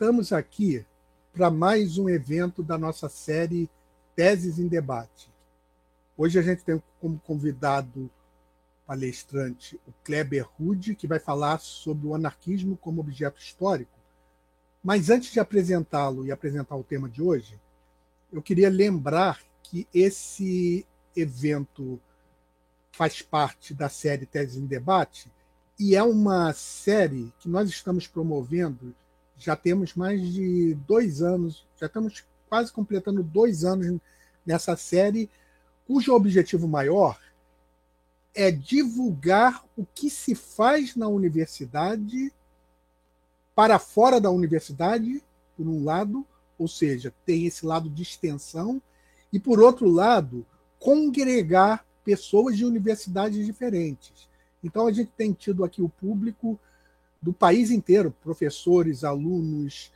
Estamos aqui para mais um evento da nossa série Teses em Debate. Hoje a gente tem como convidado palestrante o Kleber Rude, que vai falar sobre o anarquismo como objeto histórico. Mas antes de apresentá-lo e apresentar o tema de hoje, eu queria lembrar que esse evento faz parte da série Teses em Debate e é uma série que nós estamos promovendo. Já temos mais de 2 anos, já estamos quase completando 2 anos nessa série, cujo objetivo maior é divulgar o que se faz na universidade para fora da universidade, por um lado, ou seja, tem esse lado de extensão, e por outro lado, congregar pessoas de universidades diferentes. Então a gente tem tido aqui o público do país inteiro, professores, alunos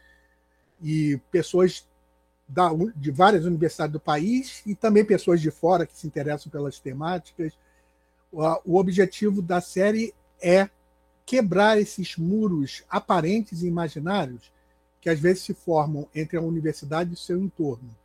e pessoas de várias universidades do país e também pessoas de fora que se interessam pelas temáticas. O objetivo da série é quebrar esses muros aparentes e imaginários que às vezes se formam entre a universidade e o seu entorno.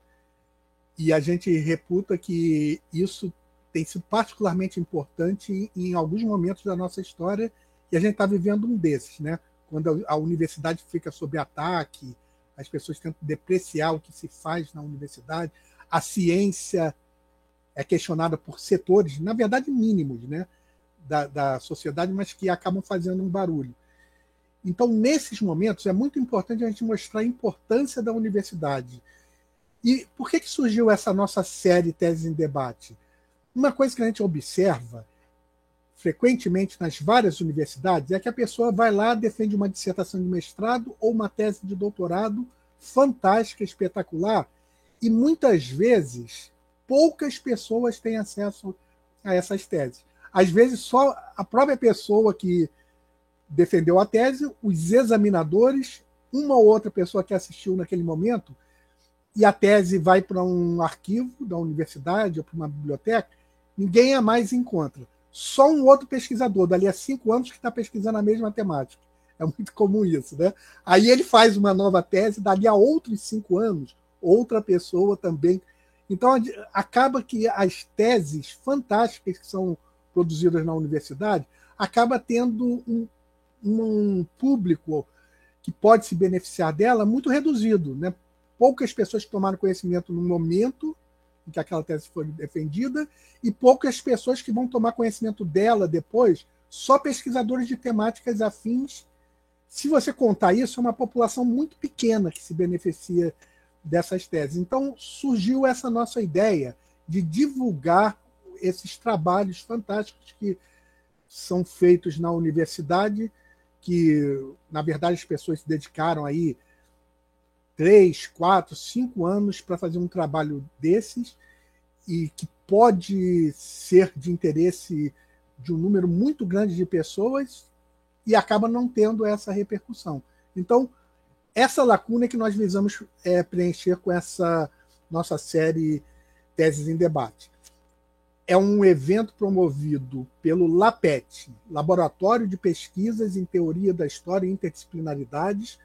E a gente reputa que isso tem sido particularmente importante em alguns momentos da nossa história, e a gente está vivendo um desses, né? Quando a universidade fica sob ataque, as pessoas tentam depreciar o que se faz na universidade, a ciência é questionada por setores, na verdade mínimos, né, da sociedade, mas que acabam fazendo um barulho. Então, nesses momentos, é muito importante a gente mostrar a importância da universidade. E por que surgiu essa nossa série Teses em Debate? Uma coisa que a gente observa frequentemente nas várias universidades é que a pessoa vai lá, defende uma dissertação de mestrado ou uma tese de doutorado fantástica, espetacular, e muitas vezes poucas pessoas têm acesso a essas teses. Às vezes só a própria pessoa que defendeu a tese, os examinadores, uma ou outra pessoa que assistiu naquele momento, e a tese vai para um arquivo da universidade ou para uma biblioteca, ninguém a mais encontra. Só um outro pesquisador, dali a 5 anos, que está pesquisando a mesma temática. É muito comum isso, né? Aí ele faz uma nova tese, dali a outros 5 anos, outra pessoa também. Então, acaba que as teses fantásticas que são produzidas na universidade acaba tendo um público que pode se beneficiar dela muito reduzido, né? Poucas pessoas tomaram conhecimento no momento em que aquela tese foi defendida e poucas pessoas que vão tomar conhecimento dela depois, só pesquisadores de temáticas afins. Se você contar isso, é uma população muito pequena que se beneficia dessas teses. Então, surgiu essa nossa ideia de divulgar esses trabalhos fantásticos que são feitos na universidade, que, na verdade, as pessoas se dedicaram aí 3, 4, 5 anos para fazer um trabalho desses e que pode ser de interesse de um número muito grande de pessoas e acaba não tendo essa repercussão. Então, essa lacuna é que nós visamos preencher com essa nossa série Teses em Debate. É um evento promovido pelo LAPET, Laboratório de Pesquisas em Teoria da História e Interdisciplinaridades,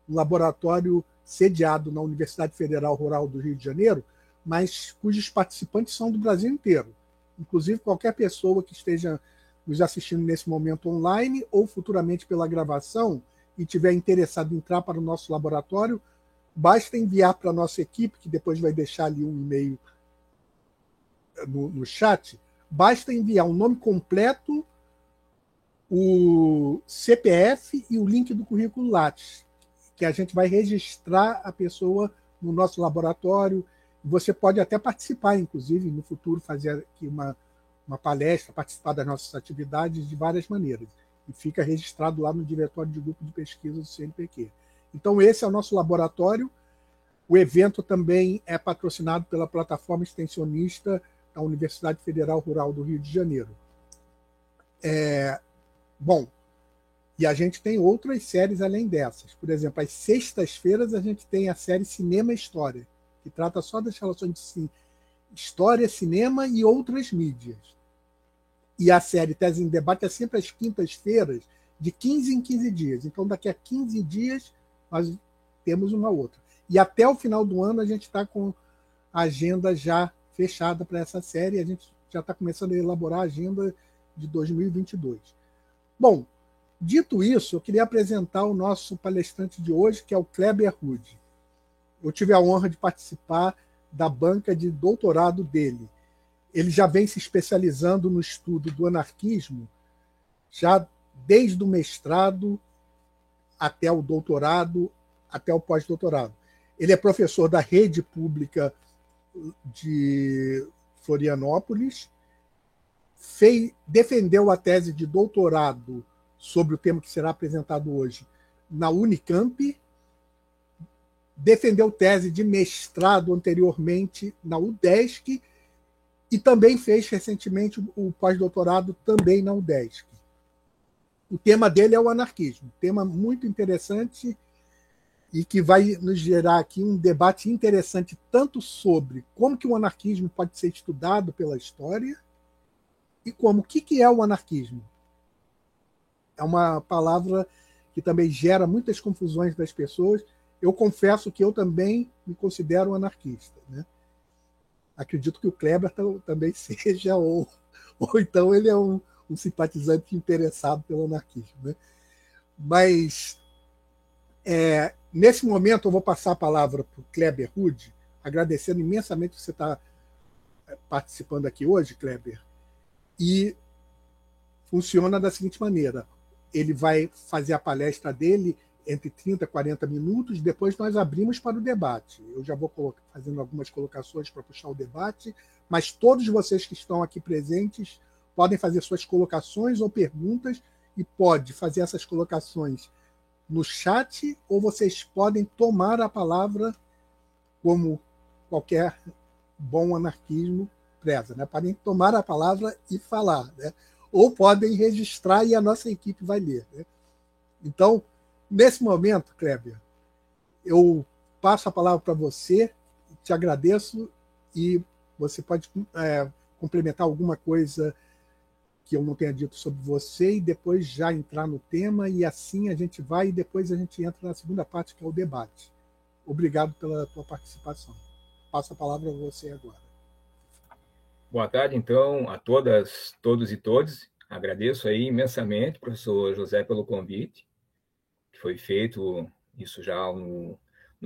um laboratório sediado na Universidade Federal Rural do Rio de Janeiro, mas cujos participantes são do Brasil inteiro. Inclusive, qualquer pessoa que esteja nos assistindo nesse momento online ou futuramente pela gravação e tiver interessado em entrar para o nosso laboratório, basta enviar para a nossa equipe, que depois vai deixar ali um e-mail no chat, basta enviar o nome completo, o CPF e o link do currículo Lattes, que a gente vai registrar a pessoa no nosso laboratório. Você pode até participar, inclusive, no futuro, fazer aqui uma palestra, participar das nossas atividades de várias maneiras. E fica registrado lá no diretório de grupo de pesquisa do CNPq. Então, esse é o nosso laboratório. O evento também é patrocinado pela plataforma extensionista da Universidade Federal Rural do Rio de Janeiro. Bom, e a gente tem outras séries além dessas. Por exemplo, às sextas-feiras a gente tem a série Cinema e História, que trata só das relações de história, cinema e outras mídias. E a série Tese em Debate é sempre às quintas-feiras, de 15 em 15 dias. Então, daqui a 15 dias, nós temos uma outra. E até o final do ano a gente está com a agenda já fechada para essa série, a gente já está começando a elaborar a agenda de 2022. Bom, dito isso, eu queria apresentar o nosso palestrante de hoje, que é o Kleber Rude. Eu tive a honra de participar da banca de doutorado dele. Ele já vem se especializando no estudo do anarquismo, já desde o mestrado até o doutorado, até o pós-doutorado. Ele é professor da rede pública de Florianópolis, defendeu a tese de doutorado sobre o tema que será apresentado hoje na Unicamp, defendeu tese de mestrado anteriormente na UDESC e também fez recentemente o pós-doutorado também na UDESC. O tema dele é o anarquismo, tema muito interessante e que vai nos gerar aqui um debate interessante tanto sobre como que o anarquismo pode ser estudado pela história e como o que é o anarquismo. É uma palavra que também gera muitas confusões das pessoas. Eu confesso que eu também me considero um anarquista, né? Acredito que o Kleber também seja, ou então ele é um simpatizante interessado pelo anarquismo, né? Mas, nesse momento, eu vou passar a palavra para o Kleber Rude, agradecendo imensamente que você está participando aqui hoje, Kleber, e funciona da seguinte maneira: ele vai fazer a palestra dele entre 30 e 40 minutos, depois nós abrimos para o debate. Eu já vou fazendo algumas colocações para puxar o debate, mas todos vocês que estão aqui presentes podem fazer suas colocações ou perguntas e pode fazer essas colocações no chat ou vocês podem tomar a palavra como qualquer bom anarquismo preza, né? Podem tomar a palavra e falar, né? Ou podem registrar e a nossa equipe vai ler, né? Então, nesse momento, Kleber, eu passo a palavra para você, te agradeço e você pode complementar alguma coisa que eu não tenha dito sobre você e depois já entrar no tema e assim a gente vai e depois a gente entra na segunda parte, que é o debate. Obrigado pela tua participação. Passo a palavra a você agora. Boa tarde, então, a todas, todos e todes. Agradeço aí imensamente, professor José, pelo convite, que foi feito isso já no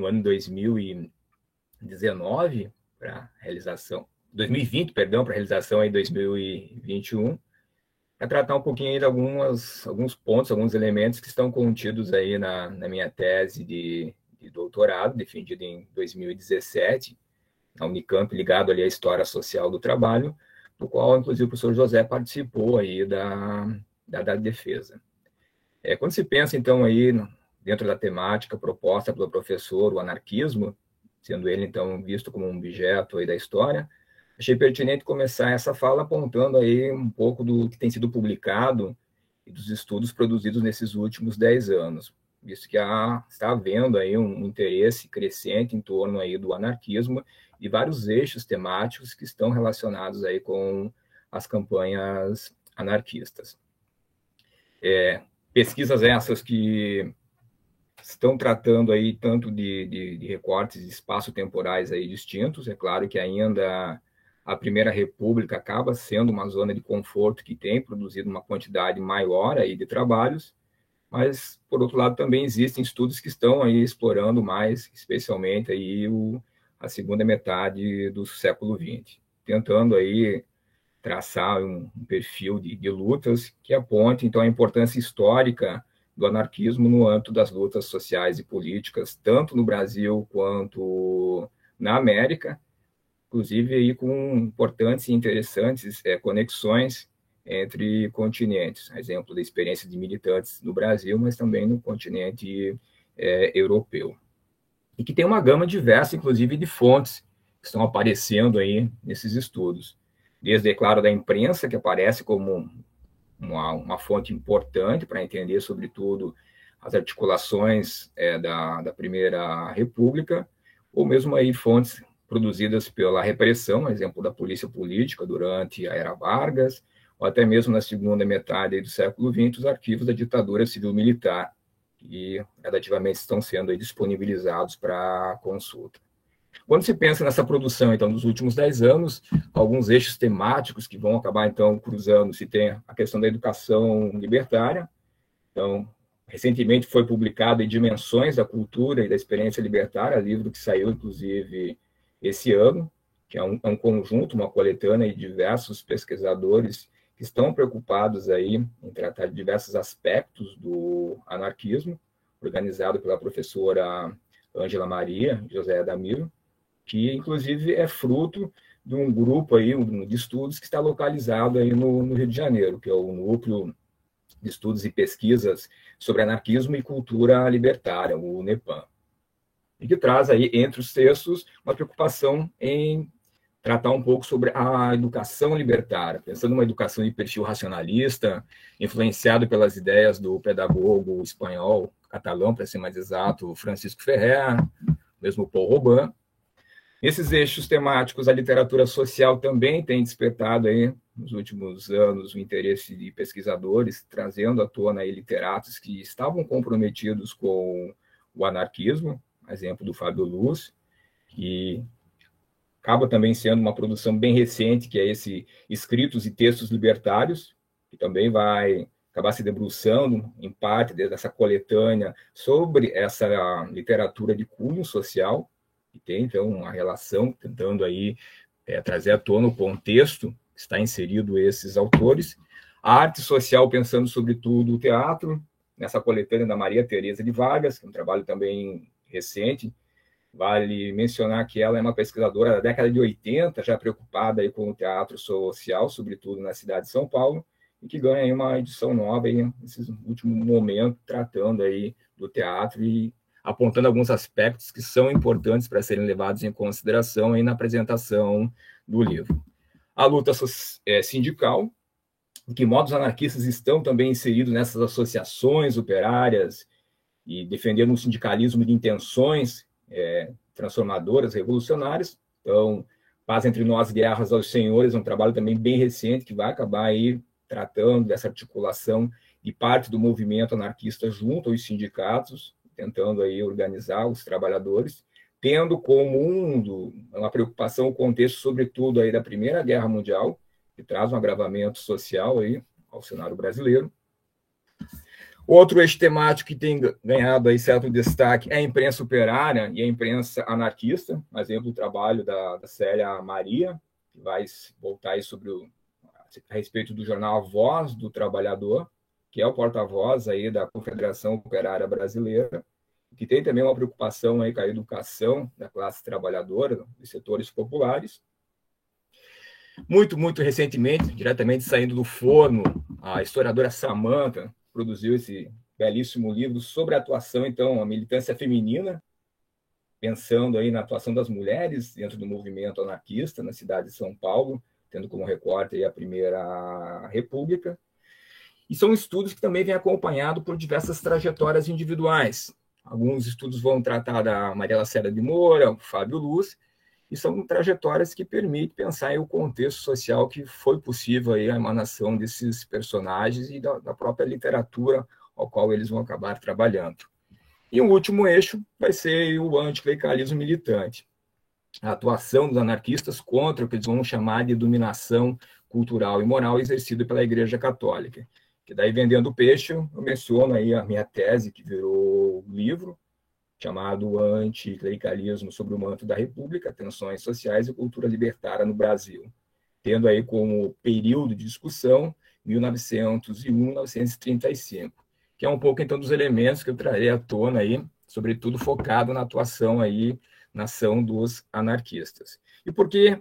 ano 2019, para realização, 2020, perdão, para realização em 2021, para tratar um pouquinho aí de alguns pontos, alguns elementos que estão contidos aí na minha tese de doutorado, defendida em 2017, na Unicamp, ligado ali à história social do trabalho, do qual, inclusive, o professor José participou aí da defesa. Quando se pensa, então, aí, dentro da temática proposta pelo professor, o anarquismo, sendo ele, então, visto como um objeto aí da história, achei pertinente começar essa fala apontando aí um pouco do que tem sido publicado e dos estudos produzidos nesses últimos 10 anos, visto que está havendo aí um interesse crescente em torno aí do anarquismo e vários eixos temáticos que estão relacionados aí com as campanhas anarquistas. Pesquisas essas que estão tratando aí tanto de recortes espaço-temporais aí distintos. É claro que ainda a Primeira República acaba sendo uma zona de conforto que tem produzido uma quantidade maior aí de trabalhos, mas, por outro lado, também existem estudos que estão aí explorando mais, especialmente aí a segunda metade do século XX, tentando aí traçar um perfil de lutas que aponte, então, a importância histórica do anarquismo no âmbito das lutas sociais e políticas, tanto no Brasil quanto na América, inclusive aí com importantes e interessantes conexões entre continentes, exemplo da experiência de militantes no Brasil, mas também no continente europeu. E que tem uma gama diversa, inclusive, de fontes que estão aparecendo aí nesses estudos. Desde, é claro, da imprensa, que aparece como uma fonte importante para entender, sobretudo, as articulações da Primeira República, ou mesmo aí fontes produzidas pela repressão, exemplo da polícia política durante a Era Vargas, ou até mesmo na segunda metade do século XX, os arquivos da ditadura civil-militar, e gradativamente estão sendo aí disponibilizados para consulta. Quando se pensa nessa produção, então, dos últimos 10 anos, alguns eixos temáticos que vão acabar, então, cruzando, se tem a questão da educação libertária. Então, recentemente foi publicado em Dimensões da Cultura e da Experiência Libertária, livro que saiu, inclusive, esse ano, que é um conjunto, uma coletânea de diversos pesquisadores que estão preocupados aí em tratar de diversos aspectos do anarquismo, organizado pela professora Ângela Maria José Adamiro, que inclusive é fruto de um grupo aí de estudos que está localizado aí no Rio de Janeiro, que é o Núcleo de Estudos e Pesquisas sobre Anarquismo e Cultura Libertária, o NEPAM, e que traz aí entre os textos uma preocupação em tratar um pouco sobre a educação libertária, pensando numa educação de perfil racionalista, influenciado pelas ideias do pedagogo espanhol, catalão, para ser mais exato, Francisco Ferrer, mesmo Paul Robin. Esses eixos temáticos, a literatura social também tem despertado aí, nos últimos anos, o interesse de pesquisadores, trazendo à tona aí literatos que estavam comprometidos com o anarquismo, exemplo do Fábio Luz, que acaba também sendo uma produção bem recente, que é esse Escritos e Textos Libertários, que também vai acabar se debruçando, em parte, dessa coletânea sobre essa literatura de cunho social, que tem, então, uma relação, tentando aí trazer à tona o contexto que está inserido esses autores. A arte social, pensando sobretudo o teatro, nessa coletânea da Maria Tereza de Vargas, que é um trabalho também recente. Vale mencionar que ela é uma pesquisadora da década de 80, já preocupada aí com o teatro social, sobretudo na cidade de São Paulo, e que ganha aí uma edição nova aí, nesse último momento, tratando aí do teatro e apontando alguns aspectos que são importantes para serem levados em consideração aí na apresentação do livro. A luta sindical, em que modos anarquistas estão também inseridos nessas associações operárias e defendendo um sindicalismo de intenções transformadoras, revolucionárias. Então, Paz Entre Nós, Guerras aos Senhores, é um trabalho também bem recente que vai acabar aí tratando dessa articulação de parte do movimento anarquista junto aos sindicatos, tentando aí organizar os trabalhadores, tendo como uma preocupação o contexto, sobretudo, aí da Primeira Guerra Mundial, que traz um agravamento social aí ao cenário brasileiro. Outro eixo temático que tem ganhado aí certo destaque é a imprensa operária e a imprensa anarquista, por exemplo, o trabalho da Célia Maria, que vai voltar aí a respeito do jornal A Voz do Trabalhador, que é o porta-voz aí da Confederação Operária Brasileira, que tem também uma preocupação aí com a educação da classe trabalhadora, dos setores populares. Muito recentemente, diretamente saindo do forno, a historiadora Samantha produziu esse belíssimo livro sobre a atuação, então, a militância feminina, pensando aí na atuação das mulheres dentro do movimento anarquista na cidade de São Paulo, tendo como recorte aí a Primeira República. E são estudos que também vêm acompanhados por diversas trajetórias individuais. Alguns estudos vão tratar da Maria Lacerda de Moura, o Fábio Luz, e são trajetórias que permitem pensar em o contexto social que foi possível aí a emanação desses personagens e da própria literatura ao qual eles vão acabar trabalhando. E o último eixo vai ser o anticlericalismo militante, a atuação dos anarquistas contra o que eles vão chamar de dominação cultural e moral exercida pela Igreja Católica. Que daí, vendendo peixe, eu menciono aí a minha tese, que virou livro, chamado Anticlericalismo sobre o Manto da República, Tensões Sociais e Cultura Libertária no Brasil, tendo aí como período de discussão 1901-1935, que é um pouco, então, dos elementos que eu trarei à tona aí, sobretudo focado na atuação aí, na ação dos anarquistas. E por que,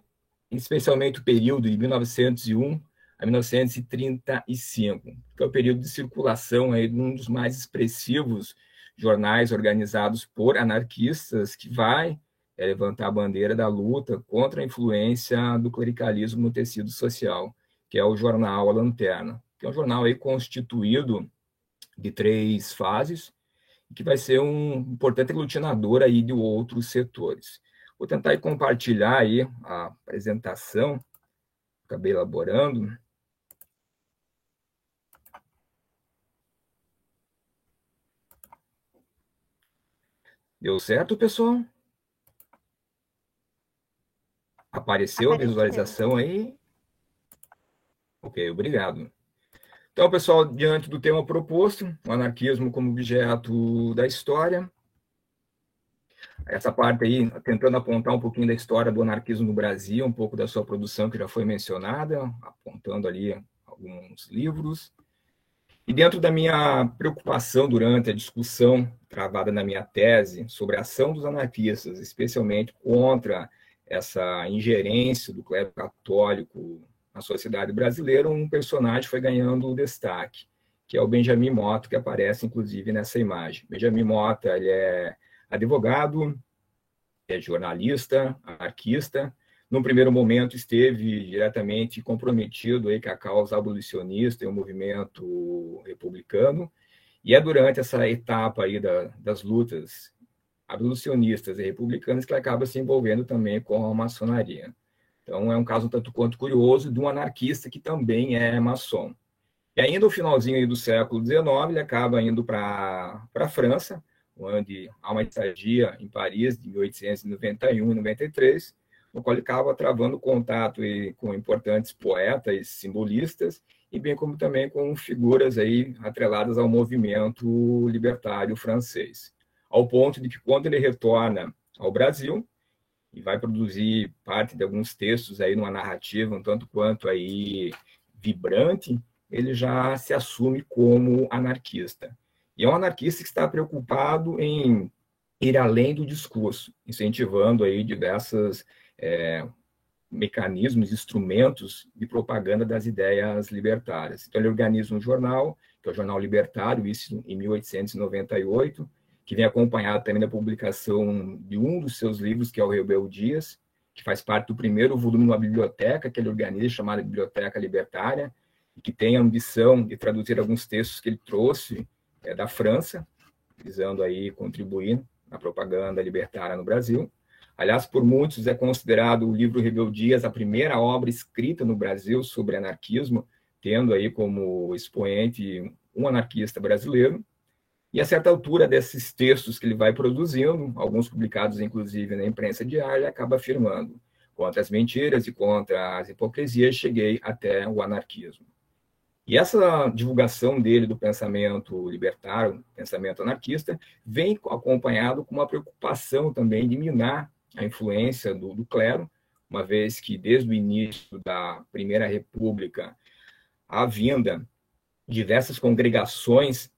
especialmente, o período de 1901 a 1935, que é o período de circulação aí de um dos mais expressivos jornais organizados por anarquistas, que vai levantar a bandeira da luta contra a influência do clericalismo no tecido social, que é o jornal A Lanterna, que é um jornal aí constituído de 3 fases, que vai ser um importante aglutinador aí de outros setores. Vou tentar aí compartilhar aí a apresentação, acabei elaborando. Deu certo, pessoal? Apareceu a visualização aí? Ok, obrigado. Então, pessoal, diante do tema proposto, o anarquismo como objeto da história, essa parte aí, tentando apontar um pouquinho da história do anarquismo no Brasil, um pouco da sua produção que já foi mencionada, apontando ali alguns livros. E dentro da minha preocupação durante a discussão travada na minha tese sobre a ação dos anarquistas, especialmente contra essa ingerência do clero católico na sociedade brasileira, um personagem foi ganhando destaque, que é o Benjamin Motta, que aparece inclusive nessa imagem. Benjamin Motta, ele é advogado, é jornalista, anarquista. Num primeiro momento esteve diretamente comprometido aí com a causa abolicionista e o movimento republicano, e é durante essa etapa aí das lutas abolicionistas e republicanas que ele acaba se envolvendo também com a maçonaria. Então é um caso um tanto quanto curioso de um anarquista que também é maçom. E ainda no finalzinho aí do século XIX, ele acaba indo para a França, onde há uma estadia em Paris de 1891 e 93, no qual ele acaba travando contato com importantes poetas e simbolistas, e bem como também com figuras aí atreladas ao movimento libertário francês. Ao ponto de que, quando ele retorna ao Brasil, e vai produzir parte de alguns textos aí numa narrativa um tanto quanto aí vibrante, ele já se assume como anarquista. E é um anarquista que está preocupado em ir além do discurso, incentivando aí diversos mecanismos, instrumentos de propaganda das ideias libertárias. Então ele organiza um jornal, que é o Jornal Libertário, isso em 1898, que vem acompanhado também da publicação de um dos seus livros, que é o Rebeldias, que faz parte do primeiro volume de uma biblioteca que ele organiza, chamada Biblioteca Libertária, e que tem a ambição de traduzir alguns textos que ele trouxe da França, visando aí contribuir na propaganda libertária no Brasil. Aliás, por muitos é considerado o livro Rebeldias a primeira obra escrita no Brasil sobre anarquismo, tendo aí como expoente um anarquista brasileiro. E a certa altura desses textos que ele vai produzindo, alguns publicados inclusive na imprensa diária, ele acaba afirmando: contra as mentiras e contra as hipocrisias, cheguei até o anarquismo. E essa divulgação dele do pensamento libertário, pensamento anarquista, vem acompanhado com uma preocupação também de minar a influência do clero, uma vez que desde o início da Primeira República há vinda diversas congregações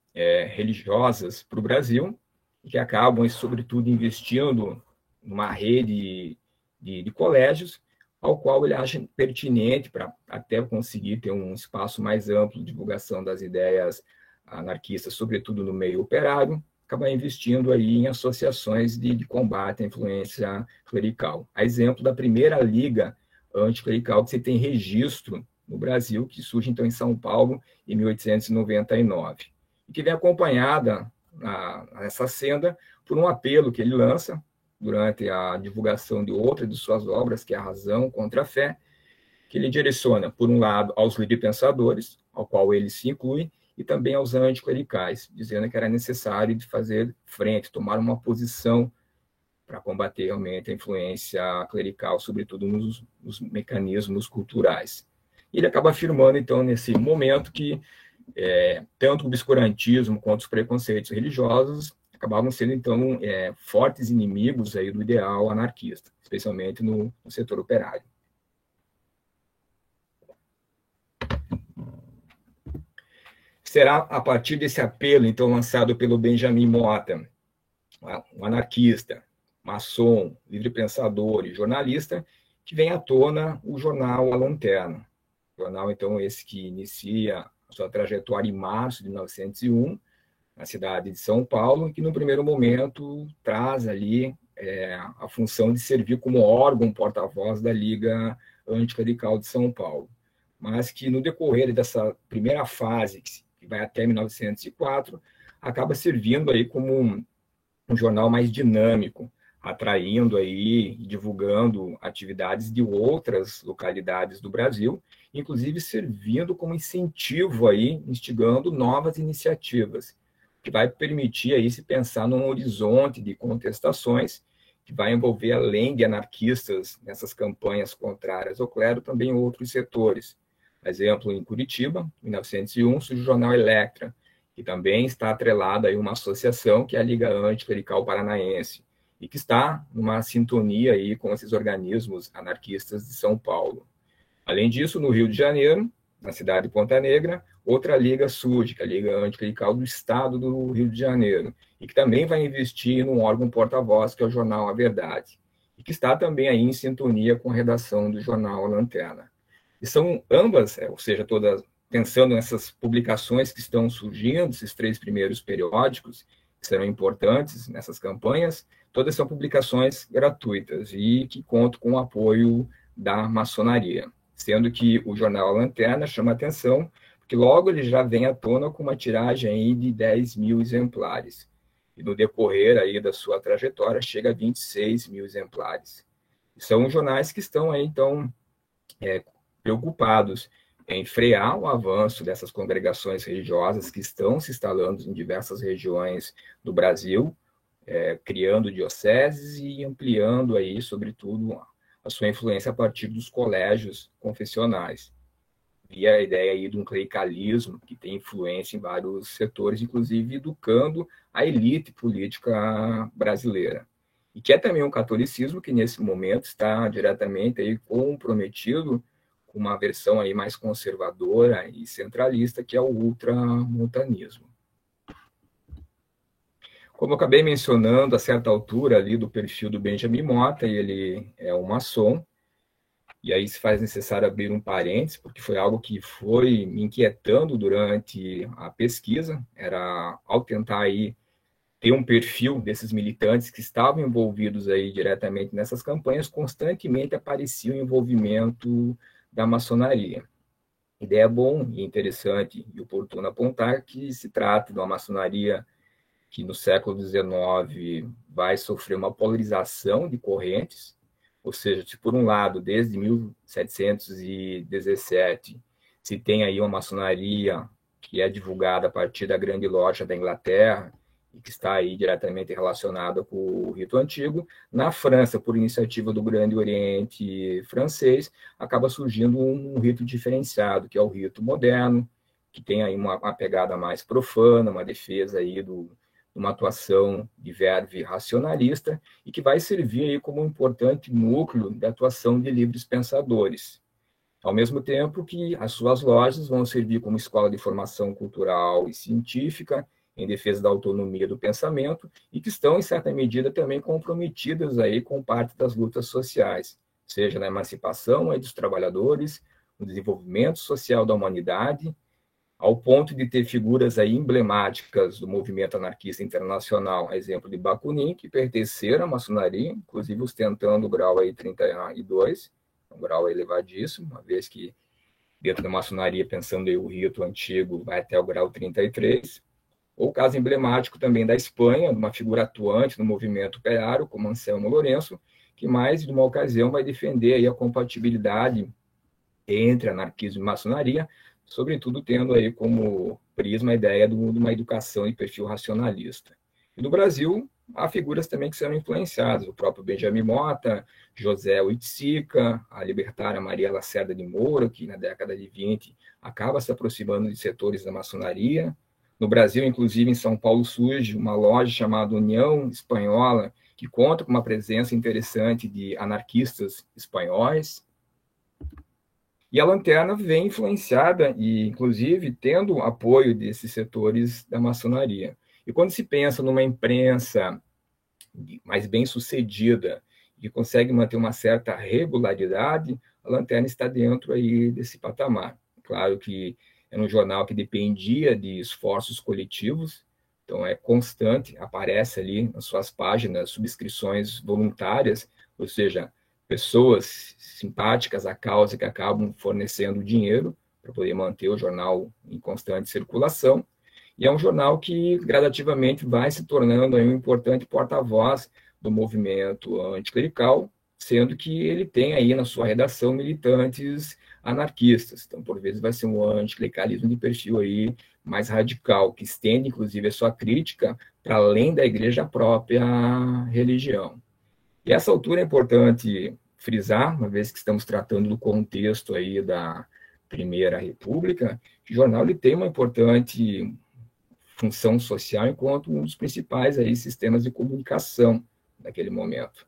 religiosas para o Brasil, e que acabam, sobretudo, investindo numa rede de colégios, ao qual ele acha pertinente para até conseguir ter um espaço mais amplo de divulgação das ideias anarquistas, sobretudo no meio operário, acabar investindo aí em associações de combate à influência clerical. A exemplo da primeira liga anticlerical que você tem registro no Brasil, que surge então em São Paulo em 1899, e que vem acompanhada nessa senda por um apelo que ele lança durante a divulgação de outra de suas obras, que é A Razão contra a Fé, que ele direciona, por um lado, aos livre-pensadores, ao qual ele se inclui, e também aos anticlericais, dizendo que era necessário de fazer frente, tomar uma posição para combater realmente a influência clerical, sobretudo nos mecanismos culturais. E ele acaba afirmando, então, nesse momento, que tanto o obscurantismo quanto os preconceitos religiosos acabavam sendo, então, fortes inimigos aí do ideal anarquista, especialmente no setor operário. Será a partir desse apelo, então, lançado pelo Benjamin Motta, um anarquista, maçom, livre-pensador e jornalista, que vem à tona o jornal A Lanterna. Jornal, então, esse que inicia a sua trajetória em março de 1901, na cidade de São Paulo, que no primeiro momento traz ali a função de servir como órgão porta-voz da Liga Anticlerical de São Paulo, mas que no decorrer dessa primeira fase, que vai até 1904, acaba servindo aí como um jornal mais dinâmico, atraindo aí, divulgando atividades de outras localidades do Brasil, inclusive servindo como incentivo aí, instigando novas iniciativas, que vai permitir aí se pensar num horizonte de contestações que vai envolver, além de anarquistas nessas campanhas contrárias ao clero, também outros setores. Por exemplo, em Curitiba, em 1901, surge o jornal Electra, que também está atrelado a uma associação que é a Liga Anticlerical Paranaense, e que está numa sintonia aí com esses organismos anarquistas de São Paulo. Além disso, no Rio de Janeiro, na cidade de Ponta Negra, outra liga surge, que é a Liga Anticlerical do Estado do Rio de Janeiro, e que também vai investir num órgão porta-voz, que é o jornal A Verdade, e que está também aí em sintonia com a redação do jornal A Lanterna. E são ambas, ou seja, todas, pensando nessas publicações que estão surgindo, esses 3 primeiros periódicos, que serão importantes nessas campanhas, todas são publicações gratuitas e que contam com o apoio da maçonaria, sendo que o jornal A Lanterna chama atenção, porque logo ele já vem à tona com uma tiragem aí de 10 mil exemplares. E no decorrer aí da sua trajetória chega a 26 mil exemplares. São jornais que estão aí, então, preocupados em frear o avanço dessas congregações religiosas que estão se instalando em diversas regiões do Brasil, criando dioceses e ampliando aí, sobretudo, a sua influência a partir dos colégios confessionais. E a ideia aí de um clericalismo que tem influência em vários setores, inclusive educando a elite política brasileira. E que é também um catolicismo que, nesse momento, está diretamente aí comprometido com uma versão aí mais conservadora e centralista, que é o ultramontanismo. Como eu acabei mencionando, a certa altura ali do perfil do Benjamin Motta, ele é um maçom, e aí se faz necessário abrir um parênteses, porque foi algo que foi me inquietando durante a pesquisa, era ao tentar aí ter um perfil desses militantes que estavam envolvidos aí diretamente nessas campanhas, constantemente aparecia o envolvimento da maçonaria. Ideia bom e interessante e oportuno apontar que se trata de uma maçonaria que no século XIX vai sofrer uma polarização de correntes, ou seja, se por um lado, desde 1717, se tem aí uma maçonaria que é divulgada a partir da Grande Loja da Inglaterra, e que está aí diretamente relacionada com o rito antigo, na França, por iniciativa do Grande Oriente francês, acaba surgindo um rito diferenciado, que é o rito moderno, que tem aí uma pegada mais profana, uma defesa aí uma atuação de verve racionalista e que vai servir aí como um importante núcleo de atuação de livres pensadores. Ao mesmo tempo que as suas lojas vão servir como escola de formação cultural e científica, em defesa da autonomia do pensamento, e que estão, em certa medida, também comprometidas aí com parte das lutas sociais, seja na emancipação aí dos trabalhadores, no desenvolvimento social da humanidade, ao ponto de ter figuras aí emblemáticas do movimento anarquista internacional, a exemplo de Bakunin, que pertenceram à maçonaria, inclusive ostentando o grau aí 32, um grau elevadíssimo, uma vez que dentro da maçonaria, pensando aí o rito antigo, vai até o grau 33. Ou o caso emblemático também da Espanha, de uma figura atuante no movimento operário, como Anselmo Lourenço, que mais de uma ocasião vai defender aí a compatibilidade entre anarquismo e maçonaria, sobretudo tendo aí como prisma a ideia de uma educação e perfil racionalista. E no Brasil, há figuras também que serão influenciadas, o próprio Benjamin Motta, José Oiticica, a libertária Maria Lacerda de Moura, que na década de 20 acaba se aproximando de setores da maçonaria. No Brasil, inclusive, em São Paulo, surge uma loja chamada União Espanhola, que conta com uma presença interessante de anarquistas espanhóis. E a Lanterna vem influenciada e, inclusive, tendo apoio desses setores da maçonaria. E quando se pensa numa imprensa mais bem-sucedida, que consegue manter uma certa regularidade, a Lanterna está dentro aí desse patamar. Claro que era um jornal que dependia de esforços coletivos, então é constante, aparece ali nas suas páginas subscrições voluntárias, ou seja, pessoas simpáticas à causa que acabam fornecendo dinheiro para poder manter o jornal em constante circulação. E é um jornal que gradativamente vai se tornando aí um importante porta-voz do movimento anticlerical, sendo que ele tem aí na sua redação militantes anarquistas. Então, por vezes, vai ser um anticlericalismo de perfil aí mais radical, que estende, inclusive, a sua crítica para além da igreja própria religião. E essa altura é importante frisar, uma vez que estamos tratando do contexto aí da Primeira República, que o jornal ele tem uma importante função social enquanto um dos principais aí sistemas de comunicação naquele momento.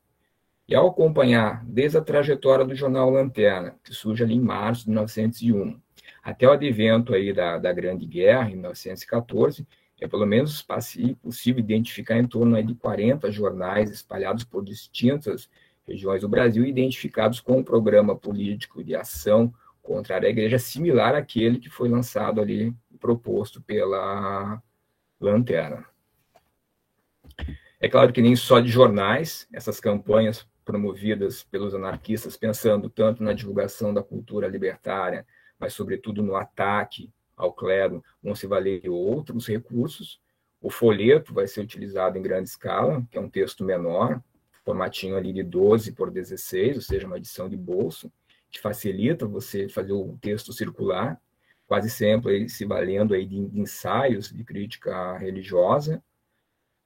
E ao acompanhar desde a trajetória do jornal Lanterna, que surge ali em março de 1901, até o advento aí da Grande Guerra, em 1914, é pelo menos possível identificar em torno aí de 40 jornais espalhados por distintas regiões do Brasil, identificados com um programa político de ação contrária à igreja, similar àquele que foi lançado ali, proposto pela Lanterna. É claro que nem só de jornais, essas campanhas promovidas pelos anarquistas, pensando tanto na divulgação da cultura libertária, mas sobretudo no ataque ao clero, vão se valer de outros recursos. O folheto vai ser utilizado em grande escala, que é um texto menor, formatinho ali de 12 por 16, ou seja, uma edição de bolso, que facilita você fazer o texto circular, quase sempre se valendo aí de ensaios de crítica religiosa.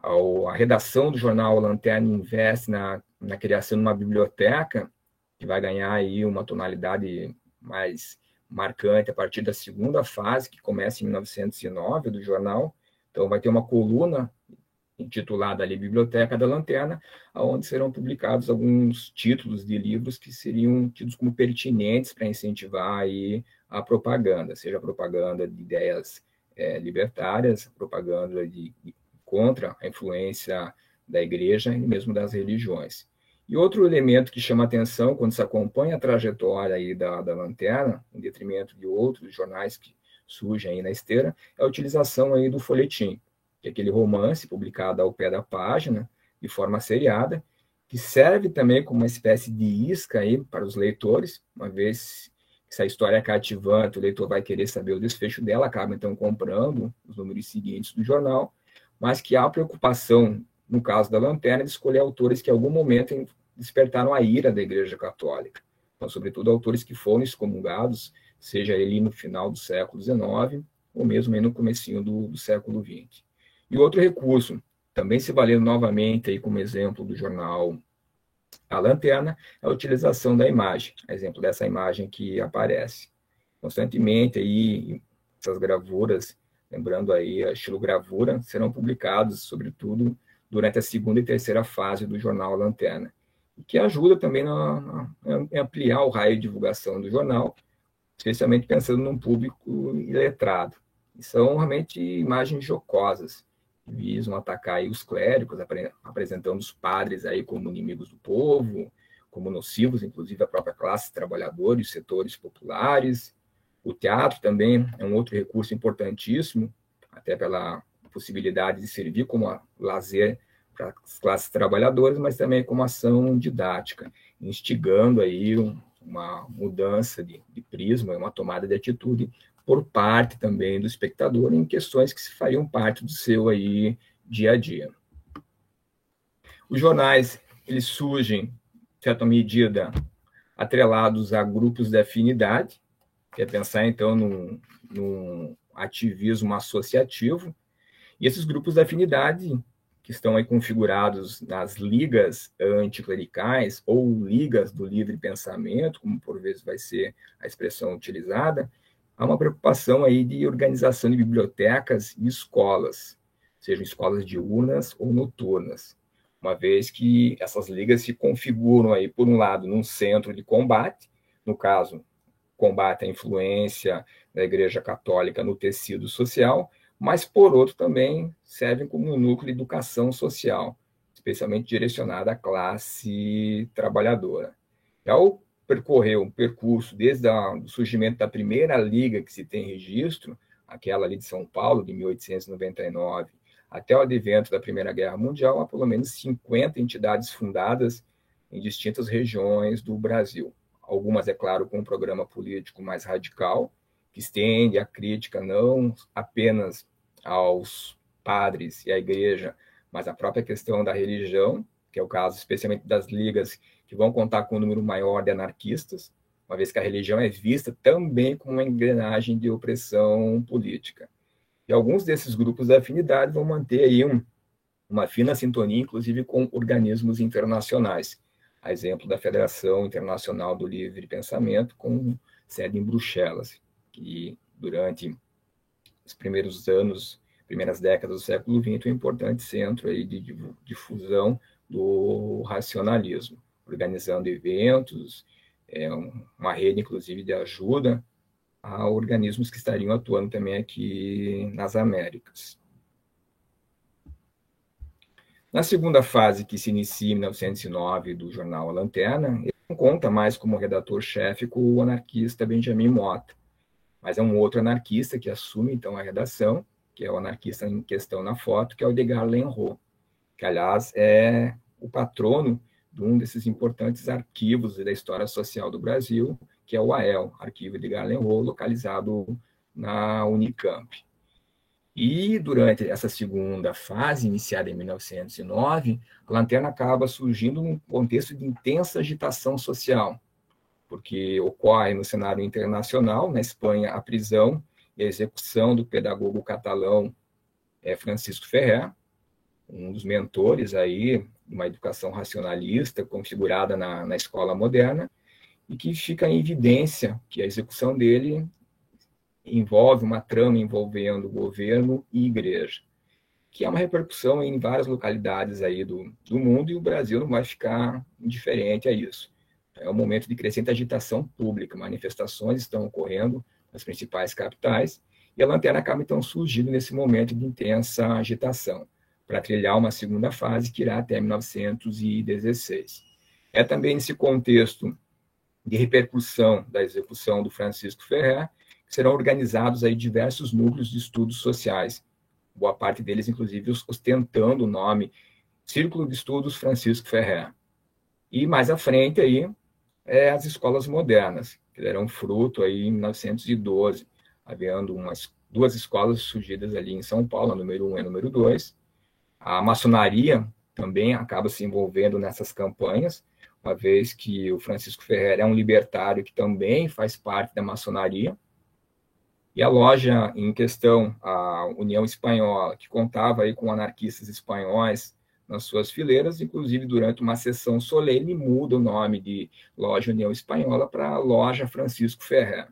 A redação do jornal Lanterna investe na criação de uma biblioteca, que vai ganhar aí uma tonalidade mais marcante a partir da segunda fase, que começa em 1909, do jornal. Então, vai ter uma coluna intitulada ali Biblioteca da Lanterna, onde serão publicados alguns títulos de livros que seriam tidos como pertinentes para incentivar aí a propaganda, seja a propaganda de ideias libertárias, propaganda contra a influência da igreja e mesmo das religiões. E outro elemento que chama atenção quando se acompanha a trajetória aí da Lanterna, em detrimento de outros jornais que surgem aí na esteira, é a utilização aí do folhetim, que é aquele romance publicado ao pé da página, de forma seriada, que serve também como uma espécie de isca aí para os leitores, uma vez que se a história é cativante, o leitor vai querer saber o desfecho dela, acaba então comprando os números seguintes do jornal, mas que há preocupação, no caso da Lanterna, de escolher autores que em algum momento despertaram a ira da Igreja Católica. Então, sobretudo, autores que foram excomungados, seja ali no final do século XIX, ou mesmo aí no comecinho do século XX. E outro recurso, também se valendo novamente aí como exemplo do jornal A Lanterna, é a utilização da imagem, exemplo dessa imagem que aparece. Constantemente aí, essas gravuras, lembrando aí a estilogravura, serão publicados, sobretudo, durante a segunda e terceira fase do jornal Lanterna, e que ajuda também em ampliar o raio de divulgação do jornal, especialmente pensando num público iletrado. E são realmente imagens jocosas, que visam atacar aí os clérigos, apresentando os padres aí como inimigos do povo, como nocivos, inclusive a própria classe trabalhadora e os setores populares. O teatro também é um outro recurso importantíssimo, até pela possibilidade de servir como lazer para as classes trabalhadoras, mas também como ação didática, instigando aí uma mudança de prisma, uma tomada de atitude por parte também do espectador em questões que se fariam parte do seu aí dia a dia. Os jornais, eles surgem, em certa medida, atrelados a grupos de afinidade, que é pensar, então, num ativismo associativo, e esses grupos de afinidade, que estão aí configurados nas ligas anticlericais ou ligas do livre pensamento, como por vezes vai ser a expressão utilizada, há uma preocupação aí de organização de bibliotecas e escolas, sejam escolas diurnas ou noturnas, uma vez que essas ligas se configuram aí, por um lado, num centro de combate, no caso, combate à influência da Igreja Católica no tecido social, mas, por outro, também servem como um núcleo de educação social, especialmente direcionada à classe trabalhadora. E ao percorrer um percurso desde o surgimento da primeira liga que se tem registro, aquela ali de São Paulo, de 1899, até o advento da Primeira Guerra Mundial, há pelo menos 50 entidades fundadas em distintas regiões do Brasil. Algumas, é claro, com um programa político mais radical, que estende a crítica não apenas aos padres e à igreja, mas à própria questão da religião, que é o caso especialmente das ligas que vão contar com um número maior de anarquistas, uma vez que a religião é vista também como uma engrenagem de opressão política. E alguns desses grupos de afinidade vão manter aí uma fina sintonia, inclusive com organismos internacionais, a exemplo da Federação Internacional do Livre Pensamento, com sede em Bruxelas, que durante os primeiras décadas do século XX, foi um importante centro aí de difusão do racionalismo, organizando eventos, uma rede, inclusive, de ajuda a organismos que estariam atuando também aqui nas Américas. Na segunda fase, que se inicia em 1909, do jornal A Lanterna, ele não conta mais como redator-chefe com o anarquista Benjamin Motta, mas é um outro anarquista que assume, então, a redação, que é o anarquista em questão na foto, que é o Edgar Lenroux, que, aliás, é o patrono de um desses importantes arquivos da história social do Brasil, que é o AEL, Arquivo Edgar Lenroux, localizado na Unicamp. E durante essa segunda fase, iniciada em 1909, a Lanterna acaba surgindo num contexto de intensa agitação social, porque ocorre no cenário internacional, na Espanha, a prisão e a execução do pedagogo catalão Francisco Ferrer, um dos mentores aí de uma educação racionalista configurada na escola moderna, e que fica em evidência que a execução dele envolve uma trama envolvendo governo e igreja, que é uma repercussão em várias localidades aí do mundo, e o Brasil não vai ficar indiferente a isso. É um momento de crescente agitação pública, manifestações estão ocorrendo nas principais capitais, e a Lanterna acaba, então, surgindo nesse momento de intensa agitação, para trilhar uma segunda fase que irá até 1916. É também nesse contexto de repercussão da execução do Francisco Ferrer que serão organizados aí diversos núcleos de estudos sociais, boa parte deles, inclusive, ostentando o nome Círculo de Estudos Francisco Ferrer. E mais à frente aí, as escolas modernas, que deram fruto aí em 1912, havendo duas escolas surgidas ali em São Paulo, a número 1 e a número 2. A maçonaria também acaba se envolvendo nessas campanhas, uma vez que o Francisco Ferrer é um libertário que também faz parte da maçonaria. E a loja em questão, a União Espanhola, que contava aí com anarquistas espanhóis nas suas fileiras, inclusive durante uma sessão solene, muda o nome de Loja União Espanhola para Loja Francisco Ferrer.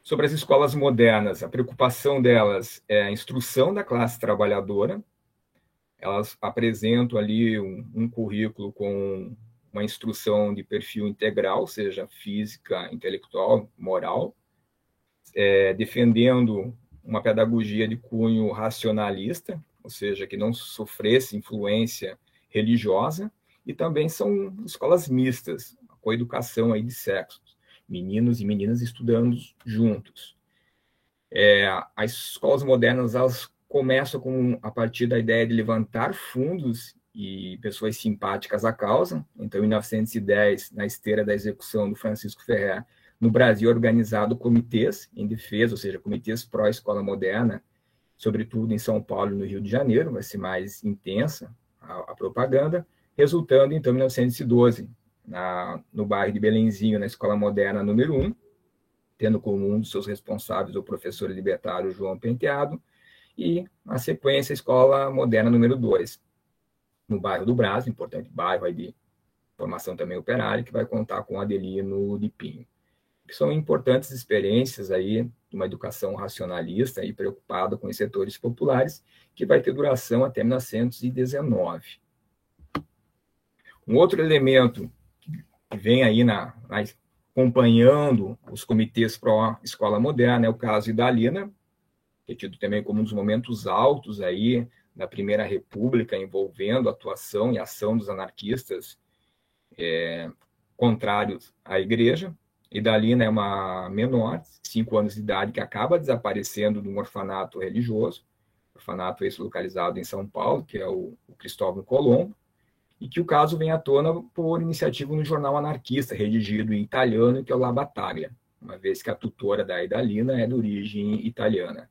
Sobre as escolas modernas, a preocupação delas é a instrução da classe trabalhadora. Elas apresentam ali um currículo com uma instrução de perfil integral, seja física, intelectual, moral, defendendo uma pedagogia de cunho racionalista, ou seja, que não sofresse influência religiosa, e também são escolas mistas, a coeducação aí de sexos, meninos e meninas estudando juntos. As escolas modernas, elas começam a partir da ideia de levantar fundos e pessoas simpáticas à causa. Então, em 1910, na esteira da execução do Francisco Ferrer, no Brasil, organizado comitês em defesa, ou seja, comitês pró-escola moderna, sobretudo em São Paulo e no Rio de Janeiro, vai ser mais intensa a propaganda, resultando, então, em 1912, no bairro de Belenzinho, na Escola Moderna número 1, tendo como um dos seus responsáveis o professor libertário João Penteado, e, na sequência, a Escola Moderna número 2, no bairro do Brás, importante bairro aí de formação também operária, que vai contar com Adelino de Pinho. Que são importantes experiências aí de uma educação racionalista e preocupada com os setores populares, que vai ter duração até 1919. Um outro elemento que vem aí acompanhando os comitês pró-escola moderna é o caso Idalina, que é tido também como um dos momentos altos aí da Primeira República, envolvendo a atuação e ação dos anarquistas contrários à igreja. Idalina é uma menor, 5 anos de idade, que acaba desaparecendo de um orfanato religioso, orfanato esse localizado em São Paulo, que é o Cristóvão Colombo, e que o caso vem à tona por iniciativa no jornal anarquista, redigido em italiano, que é o La Battaglia, uma vez que a tutora da Idalina é de origem italiana.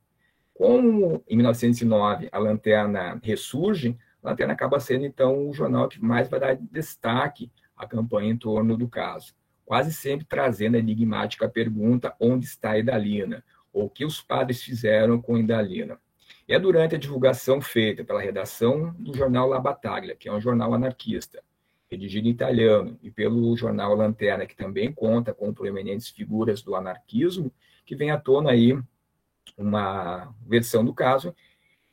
Como em 1909 a Lanterna ressurge, a Lanterna acaba sendo, então, o jornal que mais vai dar destaque à campanha em torno do caso. quase sempre trazendo a enigmática pergunta: onde está Idalina? Ou o que os padres fizeram com Idalina? E é durante a divulgação feita pela redação do jornal La Battaglia, que é um jornal anarquista, redigido em italiano, e pelo jornal Lanterna, que também conta com proeminentes figuras do anarquismo, que vem à tona aí uma versão do caso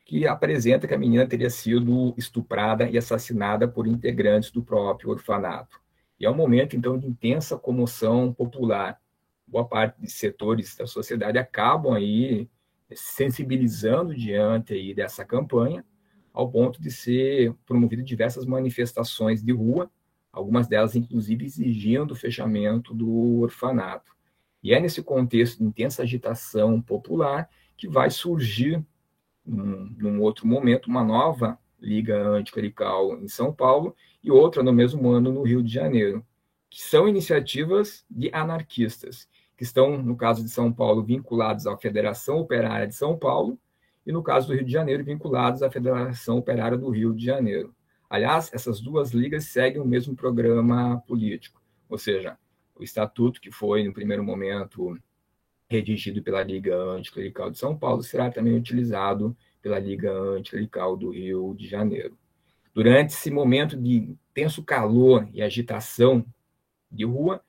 que apresenta que a menina teria sido estuprada e assassinada por integrantes do próprio orfanato. E é um momento, então, de intensa comoção popular. Boa parte de setores da sociedade acabam aí sensibilizando diante aí dessa campanha, ao ponto de ser promovido diversas manifestações de rua, algumas delas, inclusive, exigindo o fechamento do orfanato. E é nesse contexto de intensa agitação popular que vai surgir, num outro momento, uma nova Liga Anticlerical em São Paulo e outra no mesmo ano no Rio de Janeiro, que são iniciativas de anarquistas, que estão, no caso de São Paulo, vinculados à Federação Operária de São Paulo e, no caso do Rio de Janeiro, vinculados à Federação Operária do Rio de Janeiro. Aliás, essas duas ligas seguem o mesmo programa político, ou seja, o estatuto que foi, no primeiro momento, redigido pela Liga Anticlerical de São Paulo, será também utilizado pela Liga Anticlerical do Rio de Janeiro. Durante esse momento de intenso calor e agitação de rua,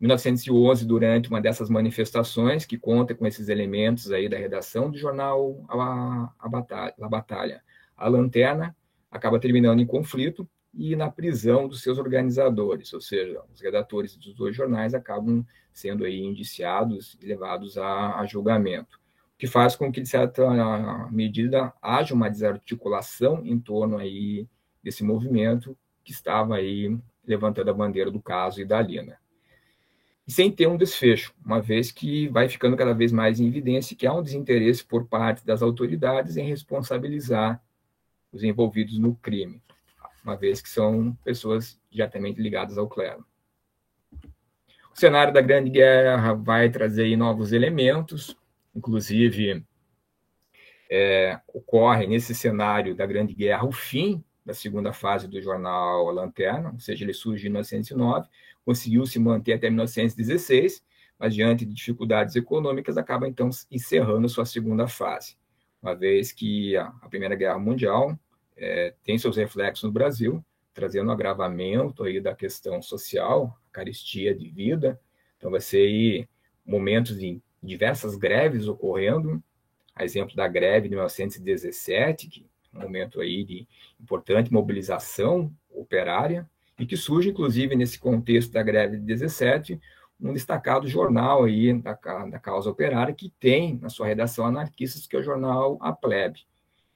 em 1911, durante uma dessas manifestações, que conta com esses elementos aí da redação do jornal A Batalha, a Lanterna acaba terminando em conflito e na prisão dos seus organizadores, ou seja, os redatores dos dois jornais acabam sendo aí indiciados e levados a julgamento, o que faz com que, de certa medida, haja uma desarticulação em torno aí desse movimento que estava aí levantando a bandeira do caso Idalina. E sem ter um desfecho, uma vez que vai ficando cada vez mais em evidência que há um desinteresse por parte das autoridades em responsabilizar os envolvidos no crime, uma vez que são pessoas diretamente ligadas ao clero. O cenário da Grande Guerra vai trazer aí novos elementos, inclusive ocorre nesse cenário da Grande Guerra o fim da segunda fase do jornal A Lanterna, ou seja, ele surge em 1909, conseguiu se manter até 1916, mas diante de dificuldades econômicas acaba então encerrando sua segunda fase, uma vez que a Primeira Guerra Mundial tem seus reflexos no Brasil, trazendo um agravamento aí da questão social, carestia de vida. Então vai ser aí momentos de diversas greves ocorrendo, a exemplo da greve de 1917, que é um momento aí de importante mobilização operária, e que surge, inclusive, nesse contexto da greve de 17, um destacado jornal aí da causa operária, que tem na sua redação anarquistas, que é o jornal A Plebe,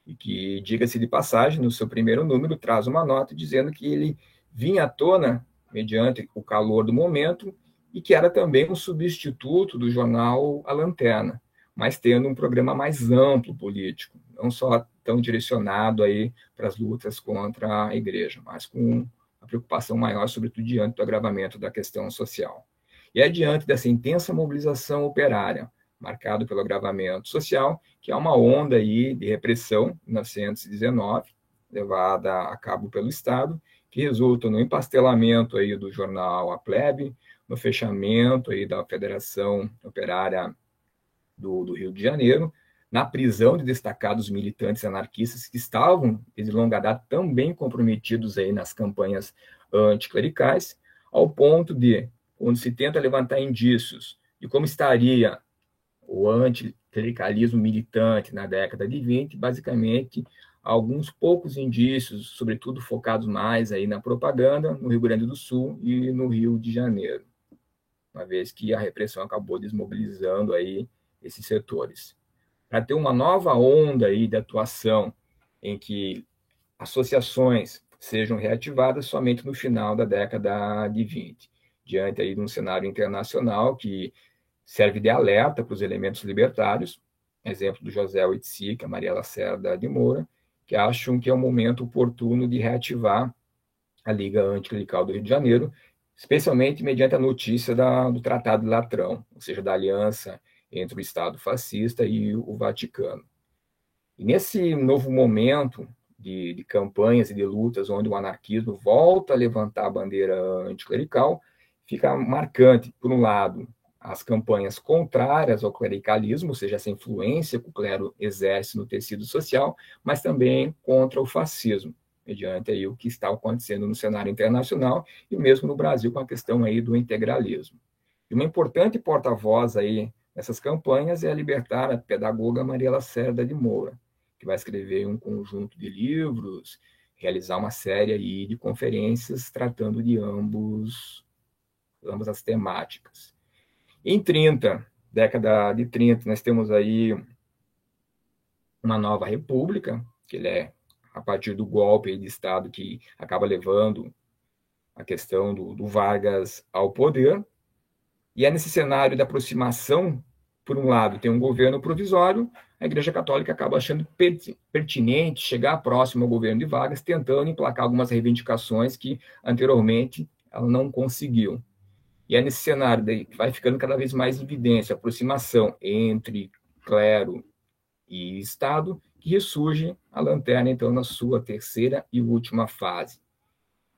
e que, diga-se de passagem, no seu primeiro número, traz uma nota dizendo que ele vinha à tona mediante o calor do momento e que era também um substituto do jornal A Lanterna, mas tendo um programa mais amplo político, não só tão direcionado aí para as lutas contra a igreja, mas com a preocupação maior, sobretudo diante do agravamento da questão social. E é diante dessa intensa mobilização operária, marcado pelo agravamento social, que há uma onda aí de repressão, em 1919, levada a cabo pelo Estado, que resulta no empastelamento aí do jornal A Plebe, no fechamento aí da Federação Operária do Rio de Janeiro, na prisão de destacados militantes anarquistas que estavam, de longa data, também comprometidos aí nas campanhas anticlericais, ao ponto de, quando se tenta levantar indícios de como estaria o anticlericalismo militante na década de 20, basicamente, alguns poucos indícios, sobretudo focados mais aí na propaganda, no Rio Grande do Sul e no Rio de Janeiro, uma vez que a repressão acabou desmobilizando aí esses setores. Para ter uma nova onda aí de atuação em que associações sejam reativadas somente no final da década de 20, diante aí de um cenário internacional que serve de alerta para os elementos libertários, exemplo do José Oiticica, Maria Lacerda de Moura, que acham que é o momento oportuno de reativar a Liga Anticlerical do Rio de Janeiro, especialmente mediante a notícia do Tratado de Latrão, ou seja, da aliança entre o Estado fascista e o Vaticano. E nesse novo momento de campanhas e de lutas, onde o anarquismo volta a levantar a bandeira anticlerical, fica marcante, por um lado, as campanhas contrárias ao clericalismo, ou seja, essa influência que o clero exerce no tecido social, mas também contra o fascismo, mediante aí o que está acontecendo no cenário internacional e mesmo no Brasil com a questão aí do integralismo. E uma importante porta-voz aí nessas campanhas é a libertária pedagoga Maria Lacerda de Moura, que vai escrever um conjunto de livros, realizar uma série aí de conferências tratando de ambas as temáticas. Em 30, década de 30, nós temos aí uma nova república, que ele é a partir do golpe de Estado que acaba levando a questão do Vargas ao poder. E é nesse cenário de aproximação, por um lado, tem um governo provisório, a Igreja Católica acaba achando pertinente chegar próximo ao governo de Vargas, tentando emplacar algumas reivindicações que anteriormente ela não conseguiu. E é nesse cenário que vai ficando cada vez mais evidência a aproximação entre clero e Estado, que ressurge a lanterna, então, na sua terceira e última fase.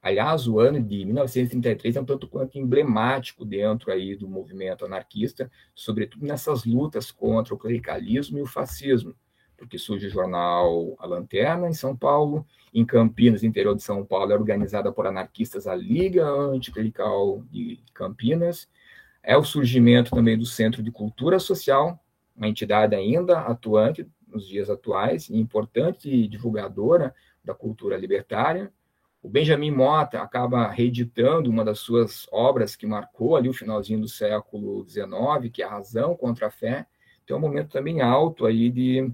Aliás, o ano de 1933 é um tanto quanto emblemático dentro aí do movimento anarquista, sobretudo nessas lutas contra o clericalismo e o fascismo, porque surge o jornal A Lanterna, em São Paulo, em Campinas, interior de São Paulo, é organizada por anarquistas a Liga Anticlerical de Campinas, é o surgimento também do Centro de Cultura Social, uma entidade ainda atuante nos dias atuais, e importante divulgadora da cultura libertária. O Benjamin Motta acaba reeditando uma das suas obras que marcou ali o finalzinho do século XIX, que é A Razão contra a Fé. Então, é um momento também alto aí de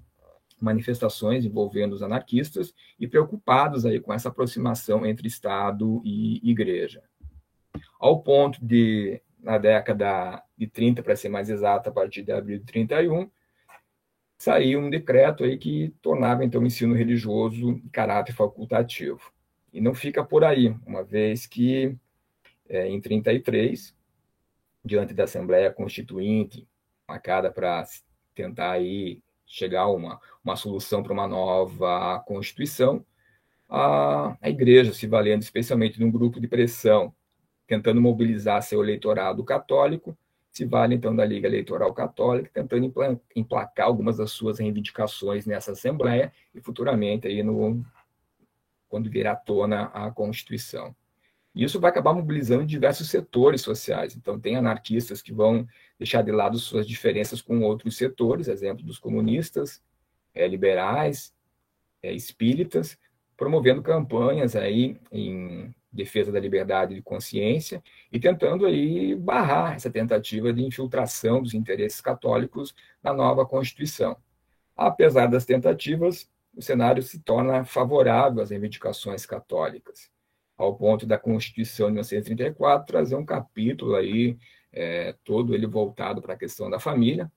manifestações envolvendo os anarquistas e preocupados aí com essa aproximação entre Estado e Igreja. Ao ponto de, na década de 30, para ser mais exato, a partir de abril de 31, saiu um decreto aí que tornava então o ensino religioso de caráter facultativo. E não fica por aí, uma vez que em 33, diante da Assembleia Constituinte, marcada para tentar aí chegar a uma solução para uma nova Constituição, a Igreja, se valendo especialmente de um grupo de pressão, tentando mobilizar seu eleitorado católico, se vale então da Liga Eleitoral Católica, tentando emplacar algumas das suas reivindicações nessa Assembleia e futuramente aí quando vier à tona a Constituição. E isso vai acabar mobilizando diversos setores sociais. Então, tem anarquistas que vão deixar de lado suas diferenças com outros setores, exemplo dos comunistas, liberais, espíritas, promovendo campanhas aí em defesa da liberdade de consciência e tentando aí barrar essa tentativa de infiltração dos interesses católicos na nova Constituição. Apesar das tentativas, o cenário se torna favorável às reivindicações católicas, ao ponto da Constituição de 1934 trazer um capítulo aí, todo ele voltado para a questão da família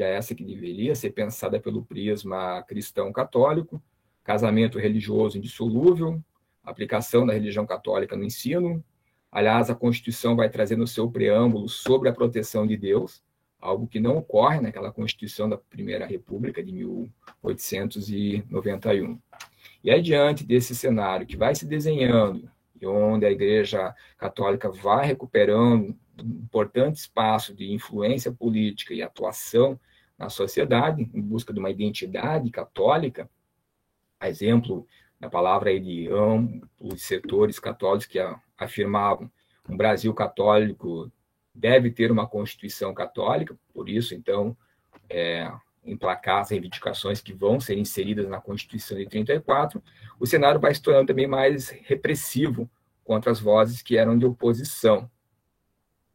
essa que deveria ser pensada pelo prisma cristão-católico, casamento religioso indissolúvel, aplicação da religião católica no ensino. Aliás, a Constituição vai trazer no seu preâmbulo sobre a proteção de Deus, algo que não ocorre naquela Constituição da Primeira República de 1891. E é diante desse cenário que vai se desenhando, e onde a Igreja Católica vai recuperando um importante espaço de influência política e atuação na sociedade, em busca de uma identidade católica, a exemplo da palavra aí de amplos setores católicos que afirmavam um Brasil católico deve ter uma Constituição católica, por isso, então, emplacar as reivindicações que vão ser inseridas na Constituição de 34, o cenário vai se tornando também mais repressivo contra as vozes que eram de oposição,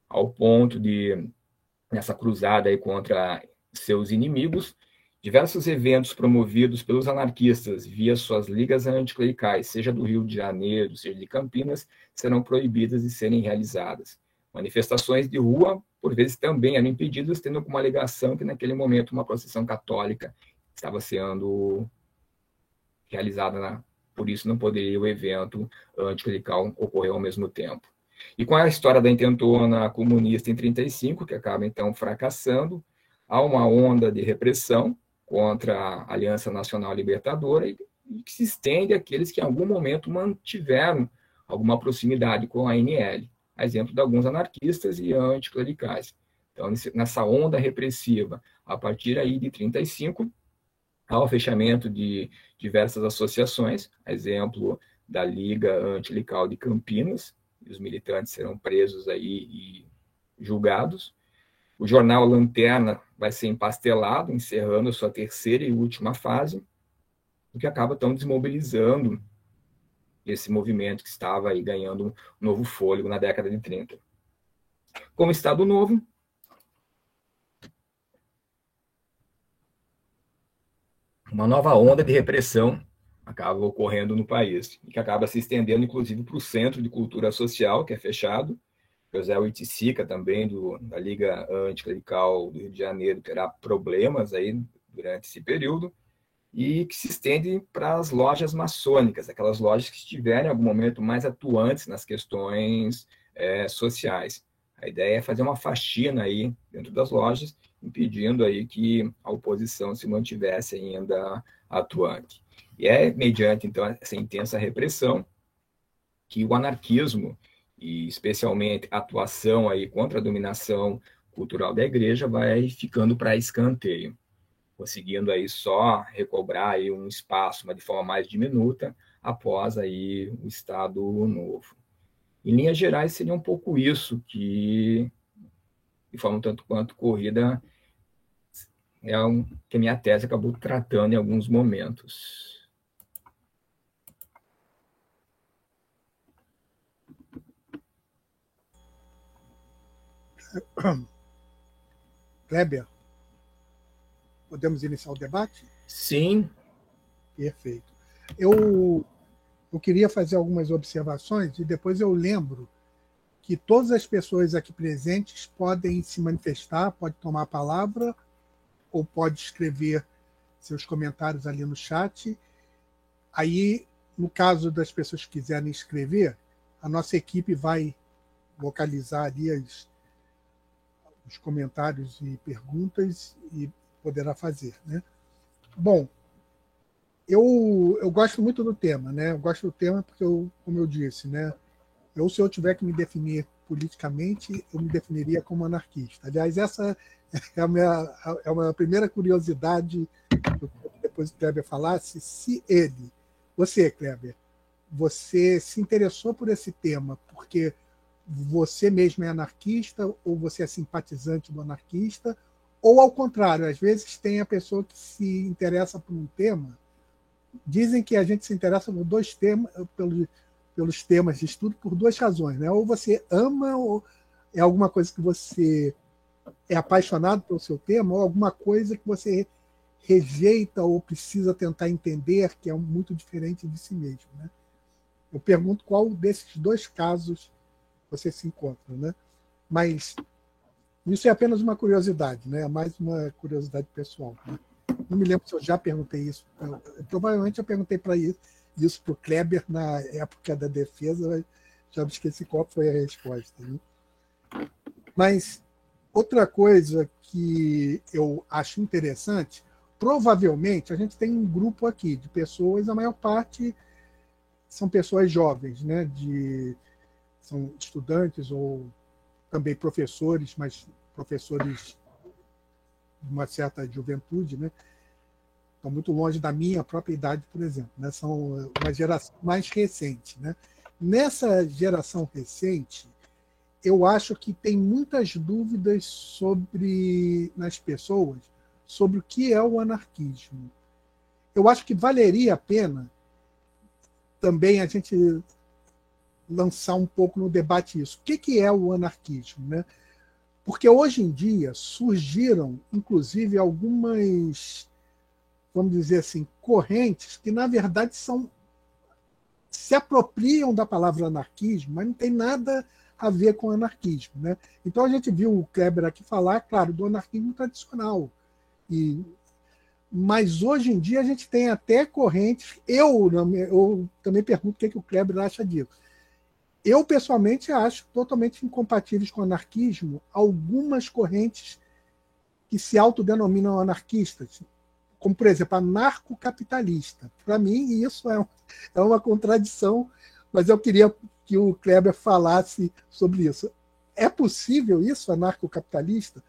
ao ponto de, nessa cruzada aí contra seus inimigos, diversos eventos promovidos pelos anarquistas via suas ligas anticlericais, seja do Rio de Janeiro, seja de Campinas, serão proibidas de serem realizadas. Manifestações de rua, por vezes, também eram impedidas, tendo como alegação que, naquele momento, uma procissão católica estava sendo realizada, por isso não poderia o evento anticlerical ocorrer ao mesmo tempo. E com a história da intentona comunista em 35, que acaba, então, fracassando, há uma onda de repressão contra a Aliança Nacional Libertadora e que se estende àqueles que, em algum momento, mantiveram alguma proximidade com a ANL. a exemplo de alguns anarquistas e anticlericais. Então, nessa onda repressiva, a partir aí de 1935, ao fechamento de diversas associações, a exemplo da Liga Anticlerical de Campinas, e os militantes serão presos aí e julgados. O jornal Lanterna vai ser empastelado, encerrando a sua terceira e última fase, o que acaba tão desmobilizando esse movimento que estava aí ganhando um novo fôlego na década de 30. Como Estado Novo, uma nova onda de repressão acaba ocorrendo no país, e que acaba se estendendo, inclusive, para o Centro de Cultura Social, que é fechado. José Oiticica, também, da Liga Anticlerical do Rio de Janeiro, terá problemas aí durante esse período, e que se estende para as lojas maçônicas, aquelas lojas que estiverem, em algum momento, mais atuantes nas questões sociais. A ideia é fazer uma faxina aí dentro das lojas, impedindo aí que a oposição se mantivesse ainda atuante. E é mediante, então, essa intensa repressão que o anarquismo, e especialmente a atuação aí contra a dominação cultural da igreja, vai ficando para escanteio, conseguindo aí só recobrar aí um espaço, mas de forma mais diminuta, após aí o Estado Novo. Em linhas gerais, seria um pouco isso que, de forma um tanto quanto corrida, que a minha tese acabou tratando em alguns momentos. Kleber, podemos iniciar o debate? Sim. Perfeito. Eu queria fazer algumas observações e depois eu lembro que todas as pessoas aqui presentes podem se manifestar, pode tomar a palavra ou pode escrever seus comentários ali no chat. Aí, no caso das pessoas que quiserem escrever, a nossa equipe vai localizar ali os comentários e perguntas e poderá fazer, né? Bom, eu gosto muito do tema, né? Eu gosto do tema porque, como eu disse, né? Se eu tiver que me definir politicamente, eu me definiria como anarquista. Aliás, essa é a minha primeira curiosidade, depois o Kleber falasse, se você, Kleber, você se interessou por esse tema porque você mesmo é anarquista ou você é simpatizante do anarquista, ou ao contrário, às vezes tem a pessoa que se interessa por um tema. Dizem que a gente se interessa por dois temas, pelos temas de estudo, por duas razões, né? Ou você ama, ou é alguma coisa que você é apaixonado pelo seu tema, ou alguma coisa que você rejeita ou precisa tentar entender, que é muito diferente de si mesmo, né? Eu pergunto qual desses dois casos você se encontra, né? Mas isso é apenas uma curiosidade, né? É mais uma curiosidade pessoal, né? Não me lembro se eu já perguntei isso. Provavelmente eu perguntei para isso para o Kleber na época da defesa, mas já me esqueci qual foi a resposta, né? Mas outra coisa que eu acho interessante, provavelmente a gente tem um grupo aqui de pessoas, a maior parte são pessoas jovens, né? São estudantes ou também professores, mas professores de uma certa juventude, né? Estão muito longe da minha própria idade, por exemplo, né? São uma geração mais recente, né? Nessa geração recente, eu acho que tem muitas dúvidas nas pessoas sobre o que é o anarquismo. Eu acho que valeria a pena também a gente lançar um pouco no debate isso. O que é o anarquismo, né? Porque hoje em dia surgiram, inclusive, algumas, vamos dizer assim, correntes que, na verdade, se apropriam da palavra anarquismo, mas não tem nada a ver com anarquismo, né? Então a gente viu o Kleber aqui falar, claro, do anarquismo tradicional. Mas hoje em dia a gente tem até correntes. Eu também pergunto o que o Kleber acha disso. Eu, pessoalmente, acho totalmente incompatíveis com o anarquismo algumas correntes que se autodenominam anarquistas, como, por exemplo, anarcocapitalista. Para mim, isso é uma contradição, mas eu queria que o Kleber falasse sobre isso. É possível isso, anarcocapitalista?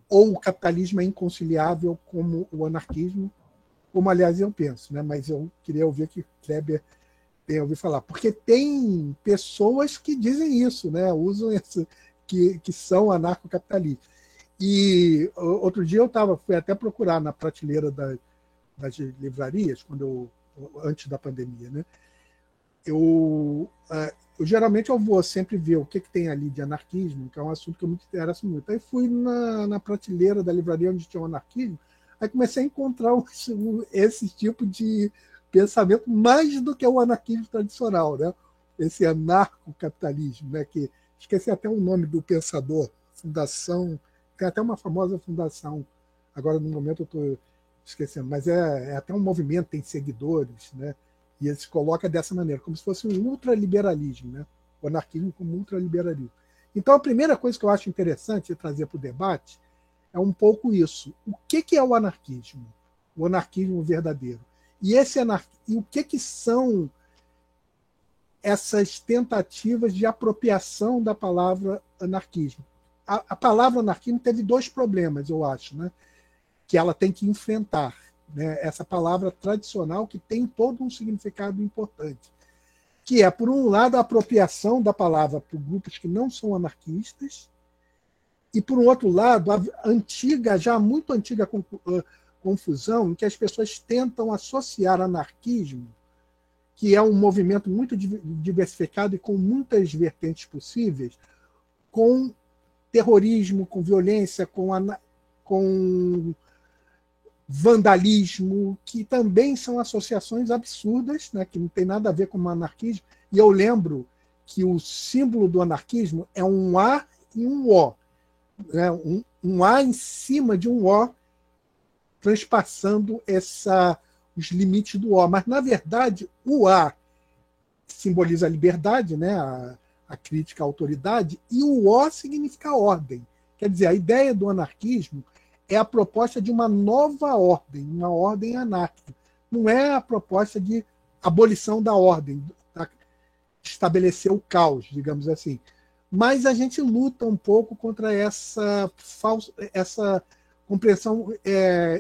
Ou o capitalismo é inconciliável como o anarquismo? Como, aliás, eu penso, né? Mas eu queria ouvir que o Kleber tem ouvido falar. Porque tem pessoas que dizem isso, né? Usam isso, que são anarcocapitalistas. E outro dia fui até procurar na prateleira das livrarias, antes da pandemia, né? Eu geralmente eu vou sempre ver o que tem ali de anarquismo, que é um assunto que eu me interesso muito. Aí fui na prateleira da livraria onde tinha o anarquismo, aí comecei a encontrar esse tipo de pensamento mais do que o anarquismo tradicional, né? Esse anarcocapitalismo, né? Que esqueci até o nome do pensador, fundação, tem até uma famosa fundação, agora no momento eu estou esquecendo, mas é até um movimento, tem seguidores, né? E ele se coloca dessa maneira, como se fosse um ultraliberalismo, né? O anarquismo como ultraliberalismo. Então, a primeira coisa que eu acho interessante trazer para o debate é um pouco isso. O que é o anarquismo? O anarquismo verdadeiro. E o que são essas tentativas de apropriação da palavra anarquismo? A palavra anarquismo teve dois problemas, eu acho, né? Que ela tem que enfrentar. Né, essa palavra tradicional que tem todo um significado importante, que é, por um lado, a apropriação da palavra por grupos que não são anarquistas, e, por um outro lado, a já muito antiga confusão em que as pessoas tentam associar anarquismo, que é um movimento muito diversificado e com muitas vertentes possíveis, com terrorismo, com violência, com vandalismo, que também são associações absurdas, né, que não tem nada a ver com o anarquismo. E eu lembro que o símbolo do anarquismo é um A e um O. Né, um A em cima de um O, transpassando os limites do O. Mas, na verdade, o A simboliza a liberdade, né, a crítica à autoridade, e o O significa ordem. Quer dizer, a ideia do anarquismo é a proposta de uma nova ordem, uma ordem anárquica. Não é a proposta de abolição da ordem, estabelecer o caos, digamos assim. Mas a gente luta um pouco contra essa compreensão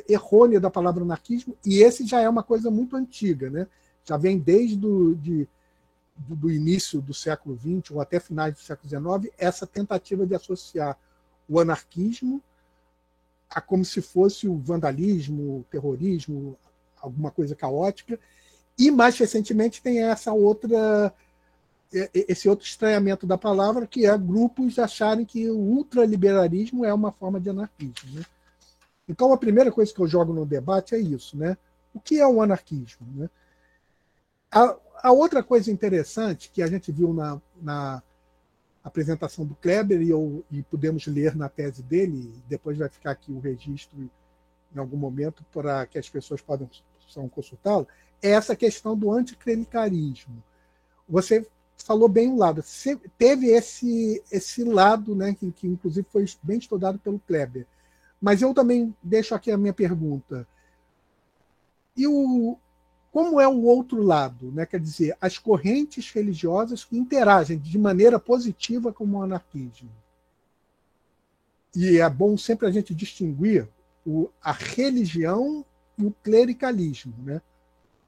errônea da palavra anarquismo, e esse já é uma coisa muito antiga, né? Já vem desde do início do século XX ou até finais do século XIX, essa tentativa de associar o anarquismo como se fosse o vandalismo, o terrorismo, alguma coisa caótica. E, mais recentemente, tem esse outro estranhamento da palavra, que é grupos acharem que o ultraliberalismo é uma forma de anarquismo. Né? Então, a primeira coisa que eu jogo no debate é isso. Né? O que é o anarquismo? Né? A outra coisa interessante que a gente viu na apresentação do Kleber e podemos ler na tese dele, depois vai ficar aqui o registro em algum momento para que as pessoas possam consultá-lo, é essa questão do anticlericarismo. Você falou bem o lado, teve esse lado, né, que inclusive foi bem estudado pelo Kleber, mas eu também deixo aqui a minha pergunta. Como é o outro lado, né? Quer dizer, as correntes religiosas que interagem de maneira positiva com o anarquismo. E é bom sempre a gente distinguir a religião e o clericalismo. Né?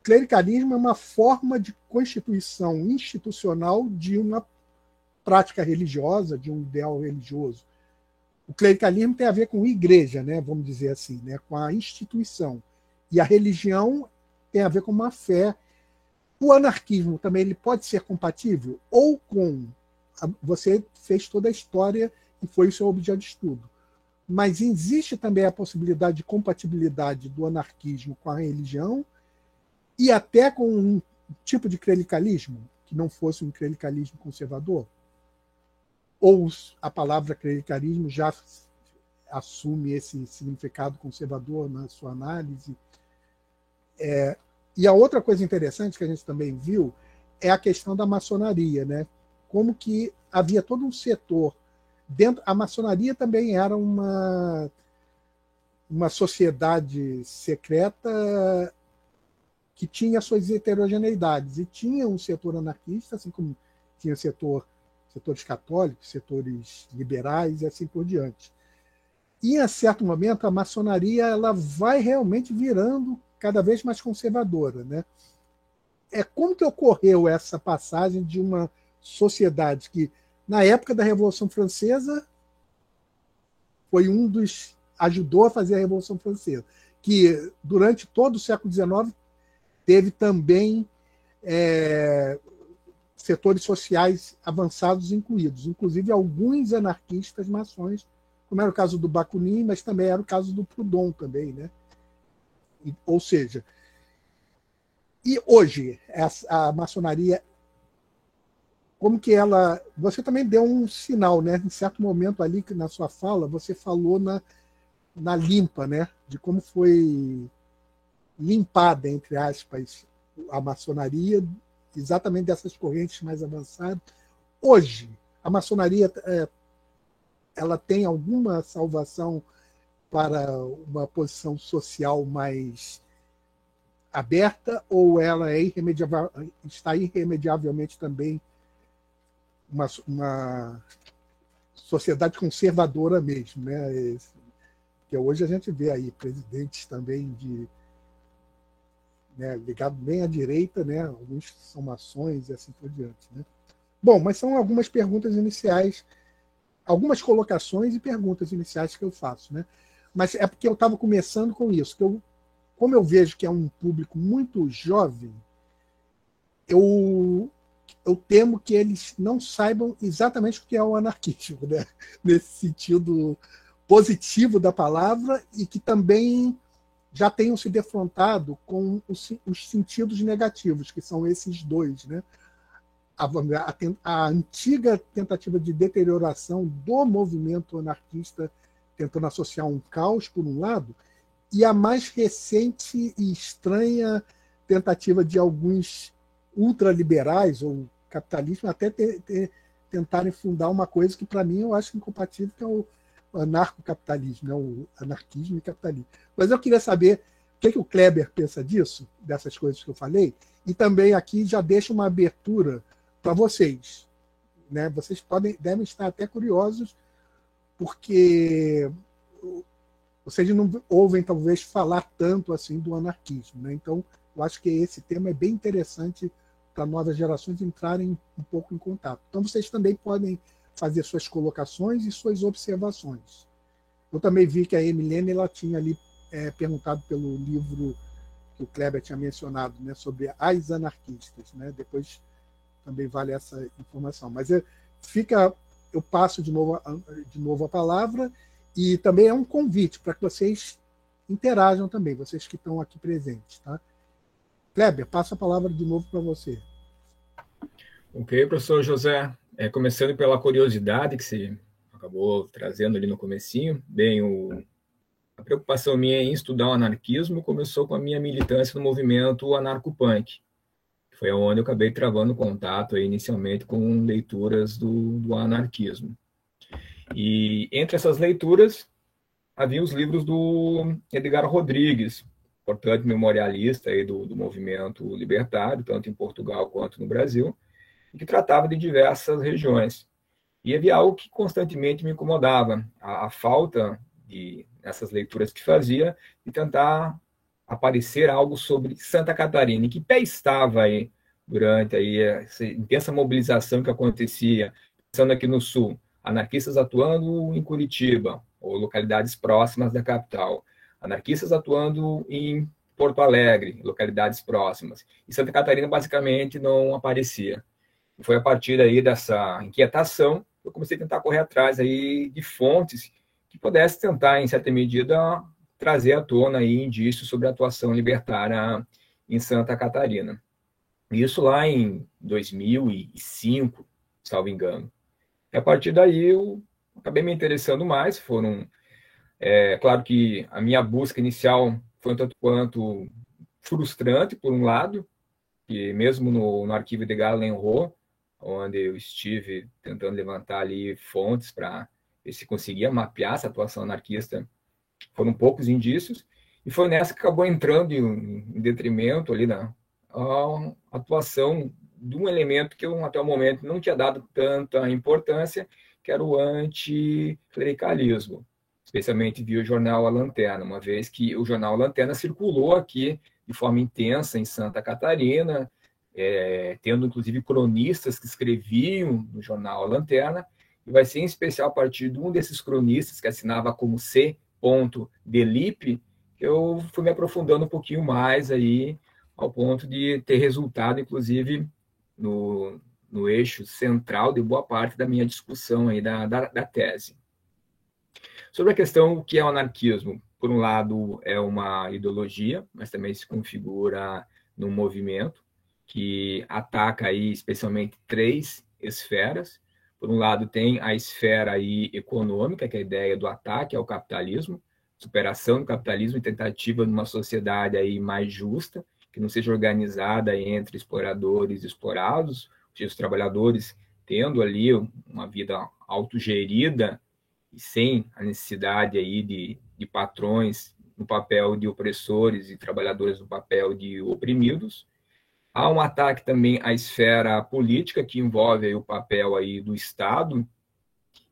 O clericalismo é uma forma de constituição institucional de uma prática religiosa, de um ideal religioso. O clericalismo tem a ver com igreja, né? Vamos dizer assim, né? Com a instituição. E a religião tem a ver com uma fé. O anarquismo também ele pode ser compatível ou com... Você fez toda a história e foi o seu objeto de estudo. Mas existe também a possibilidade de compatibilidade do anarquismo com a religião e até com um tipo de clericalismo, que não fosse um clericalismo conservador? Ou a palavra clericalismo já assume esse significado conservador na sua análise? E a outra coisa interessante que a gente também viu é a questão da maçonaria, né? Como que havia todo um setor dentro. A maçonaria também era uma sociedade secreta que tinha suas heterogeneidades e tinha um setor anarquista, assim como tinha setores católicos, setores liberais e assim por diante. E, a certo momento, a maçonaria ela vai realmente virando cada vez mais conservadora, né? Como que ocorreu essa passagem de uma sociedade que, na época da Revolução Francesa, foi um dos ajudou a fazer a Revolução Francesa, que durante todo o século XIX teve também setores sociais avançados incluídos, inclusive alguns anarquistas maçons, como era o caso do Bakunin, mas também era o caso do Proudhon também, né? Ou seja, e hoje a maçonaria, como que ela... Você também deu um sinal, né? Em certo momento ali, na sua fala, você falou na limpa, né? De como foi limpada, entre aspas, a maçonaria, exatamente dessas correntes mais avançadas. Hoje, a maçonaria ela tem alguma salvação para uma posição social mais aberta, ou ela está irremediavelmente também uma sociedade conservadora mesmo, né? Porque hoje a gente vê aí presidentes também ligados bem à direita, né? Alguns são maçons e assim por diante, né? Bom, mas são algumas perguntas iniciais, algumas colocações e perguntas iniciais que eu faço, né? Mas é porque eu estava começando com isso, como eu vejo que é um público muito jovem, eu temo que eles não saibam exatamente o que é o anarquismo, né? Nesse sentido positivo da palavra, e que também já tenham se defrontado com os sentidos negativos, que são esses dois, né? A antiga tentativa de deterioração do movimento anarquista, tentando associar um caos, por um lado, e a mais recente e estranha tentativa de alguns ultraliberais ou capitalistas até tentarem fundar uma coisa que, para mim, eu acho incompatível, que é o anarcocapitalismo, né? O anarquismo e capitalismo. Mas eu queria saber o que o Kleber pensa disso, dessas coisas que eu falei, e também aqui já deixa uma abertura para vocês, né? Vocês devem estar até curiosos, porque vocês não ouvem, talvez, falar tanto assim do anarquismo, né? Então, eu acho que esse tema é bem interessante para novas gerações entrarem um pouco em contato. Então, vocês também podem fazer suas colocações e suas observações. Eu também vi que a Emilene ela tinha ali perguntado pelo livro que o Kleber tinha mencionado, né, sobre as anarquistas, né? Depois também vale essa informação. Mas eu passo de novo a palavra, e também é um convite para que vocês interajam também, vocês que estão aqui presentes, tá? Kleber, passo a palavra de novo para você. Ok, professor José. Começando pela curiosidade que você acabou trazendo ali no comecinho, bem, a preocupação minha em estudar o anarquismo começou com a minha militância no movimento anarcopunk, que foi onde eu acabei travando contato aí, inicialmente com leituras do anarquismo. E entre essas leituras, havia os livros do Edgar Rodrigues, importante memorialista aí do movimento libertário, tanto em Portugal quanto no Brasil, que tratava de diversas regiões. E havia algo que constantemente me incomodava, a falta nessas leituras que fazia, de tentar aparecer algo sobre Santa Catarina. Em que pé estava aí durante aí essa intensa mobilização que acontecia, pensando aqui no Sul, anarquistas atuando em Curitiba, ou localidades próximas da capital, anarquistas atuando em Porto Alegre, localidades próximas. E Santa Catarina basicamente não aparecia. Foi a partir aí dessa inquietação que eu comecei a tentar correr atrás aí de fontes que pudesse tentar, em certa medida, trazer à tona aí indícios sobre a atuação libertária em Santa Catarina. Isso lá em 2005, salvo engano. E a partir daí eu acabei me interessando mais. Claro que a minha busca inicial foi um tanto quanto frustrante, por um lado, que mesmo no arquivo de Galen-Roth, onde eu estive tentando levantar ali fontes para ver se conseguia mapear essa atuação anarquista, foram poucos indícios, e foi nessa que acabou entrando em detrimento ali a atuação de um elemento que eu, até o momento, não tinha dado tanta importância, que era o anticlericalismo, especialmente via o jornal A Lanterna, uma vez que o jornal A Lanterna circulou aqui de forma intensa em Santa Catarina, tendo inclusive cronistas que escreviam no jornal A Lanterna, e vai ser em especial a partir de um desses cronistas que assinava como C. Delipe, que eu fui me aprofundando um pouquinho mais aí, ao ponto de ter resultado, inclusive, no eixo central de boa parte da minha discussão aí da tese. Sobre a questão do que é o anarquismo, por um lado é uma ideologia, mas também se configura num movimento que ataca aí especialmente três esferas. Por um lado tem a esfera aí econômica, que é a ideia do ataque ao capitalismo, superação do capitalismo e tentativa de uma sociedade aí mais justa, que não seja organizada entre exploradores e explorados, os trabalhadores tendo ali uma vida autogerida e sem a necessidade aí de patrões no papel de opressores e trabalhadores no papel de oprimidos. Há um ataque também à esfera política, que envolve aí o papel aí do Estado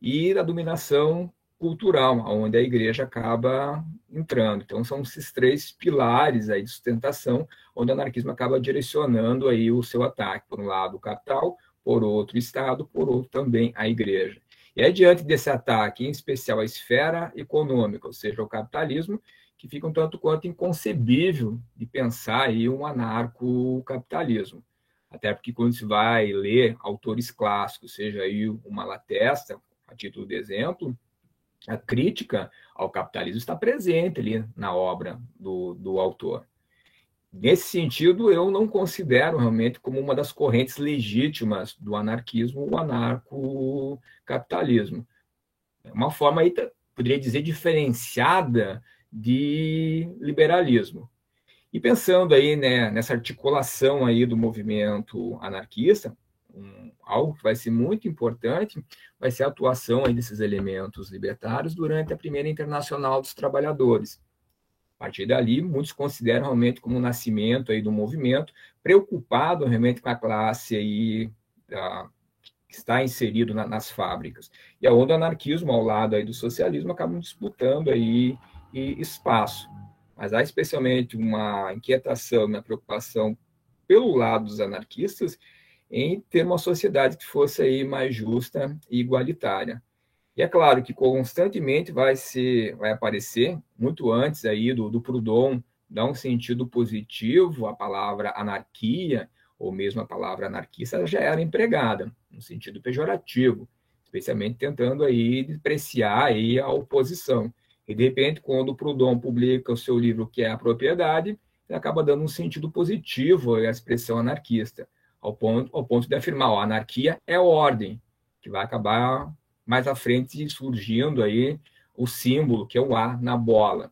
e da dominação cultural, onde a igreja acaba entrando. Então, são esses três pilares aí de sustentação, onde o anarquismo acaba direcionando aí o seu ataque. Por um lado, o capital, por outro, o Estado, por outro, também a igreja. E é diante desse ataque, em especial a esfera econômica, ou seja, o capitalismo, que fica um tanto quanto inconcebível de pensar aí um anarcocapitalismo. Até porque quando se vai ler autores clássicos, seja aí o Malatesta, a título de exemplo, a crítica ao capitalismo está presente ali na obra do autor. Nesse sentido, eu não considero realmente como uma das correntes legítimas do anarquismo o anarcocapitalismo. É uma forma, aí, poderia dizer, diferenciada de liberalismo. E pensando aí, né, nessa articulação aí do movimento anarquista, algo que vai ser muito importante vai ser a atuação aí desses elementos libertários durante a Primeira Internacional dos Trabalhadores. A partir dali, muitos consideram realmente como o nascimento aí do movimento, preocupado realmente com a classe aí, que está inserido nas fábricas. E aonde o anarquismo, ao lado aí do socialismo, acabam disputando aí espaço. Mas há especialmente uma inquietação, uma preocupação pelo lado dos anarquistas em ter uma sociedade que fosse aí mais justa e igualitária. E é claro que constantemente vai aparecer, muito antes aí do Proudhon dar um sentido positivo, a palavra anarquia, ou mesmo a palavra anarquista, já era empregada, no sentido pejorativo, especialmente tentando aí depreciar aí a oposição. E, de repente, quando o Proudhon publica o seu livro, que é A Propriedade, ele acaba dando um sentido positivo à expressão anarquista, ao ponto de afirmar, a anarquia é ordem, que vai acabar mais à frente surgindo aí o símbolo, que é o A na bola.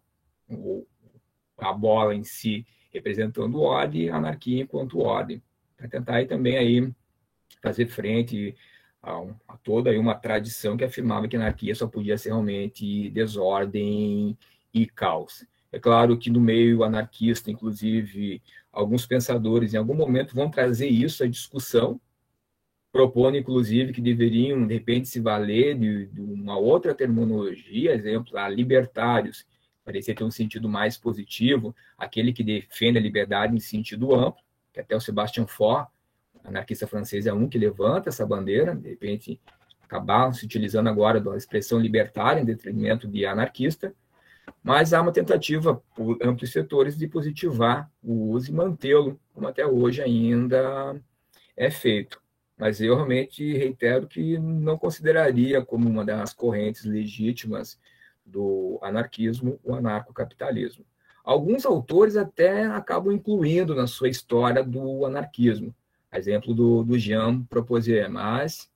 A bola em si representando ordem, a anarquia enquanto ordem. Para tentar aí também aí fazer frente a toda aí uma tradição que afirmava que a anarquia só podia ser realmente desordem e caos. É claro que no meio anarquista, inclusive, alguns pensadores em algum momento vão trazer isso à discussão, propondo, inclusive, que deveriam, de repente, se valer de uma outra terminologia, exemplo, libertários, parecia ter um sentido mais positivo, aquele que defende a liberdade em sentido amplo, que até o Sebastian Faure, anarquista francês, é um que levanta essa bandeira, de repente, acabar se utilizando agora da expressão libertária em detrimento de anarquista, mas há uma tentativa por amplos setores de positivar o uso e mantê-lo, como até hoje ainda é feito. Mas eu realmente reitero que não consideraria como uma das correntes legítimas do anarquismo o anarcocapitalismo. Alguns autores até acabam incluindo na sua história do anarquismo, exemplo do Jean Proposier, mas,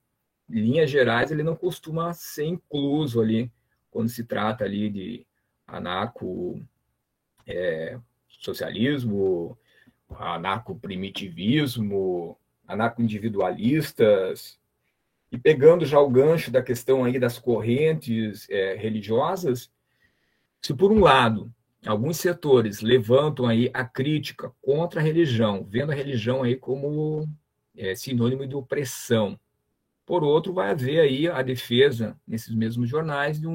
em linhas gerais, ele não costuma ser incluso ali quando se trata ali de anarco-socialismo, anarco-primitivismo, anarco-individualistas, e pegando já o gancho da questão aí das correntes religiosas, se por um lado alguns setores levantam aí a crítica contra a religião, vendo a religião aí como sinônimo de opressão. Por outro, vai haver aí a defesa, nesses mesmos jornais, de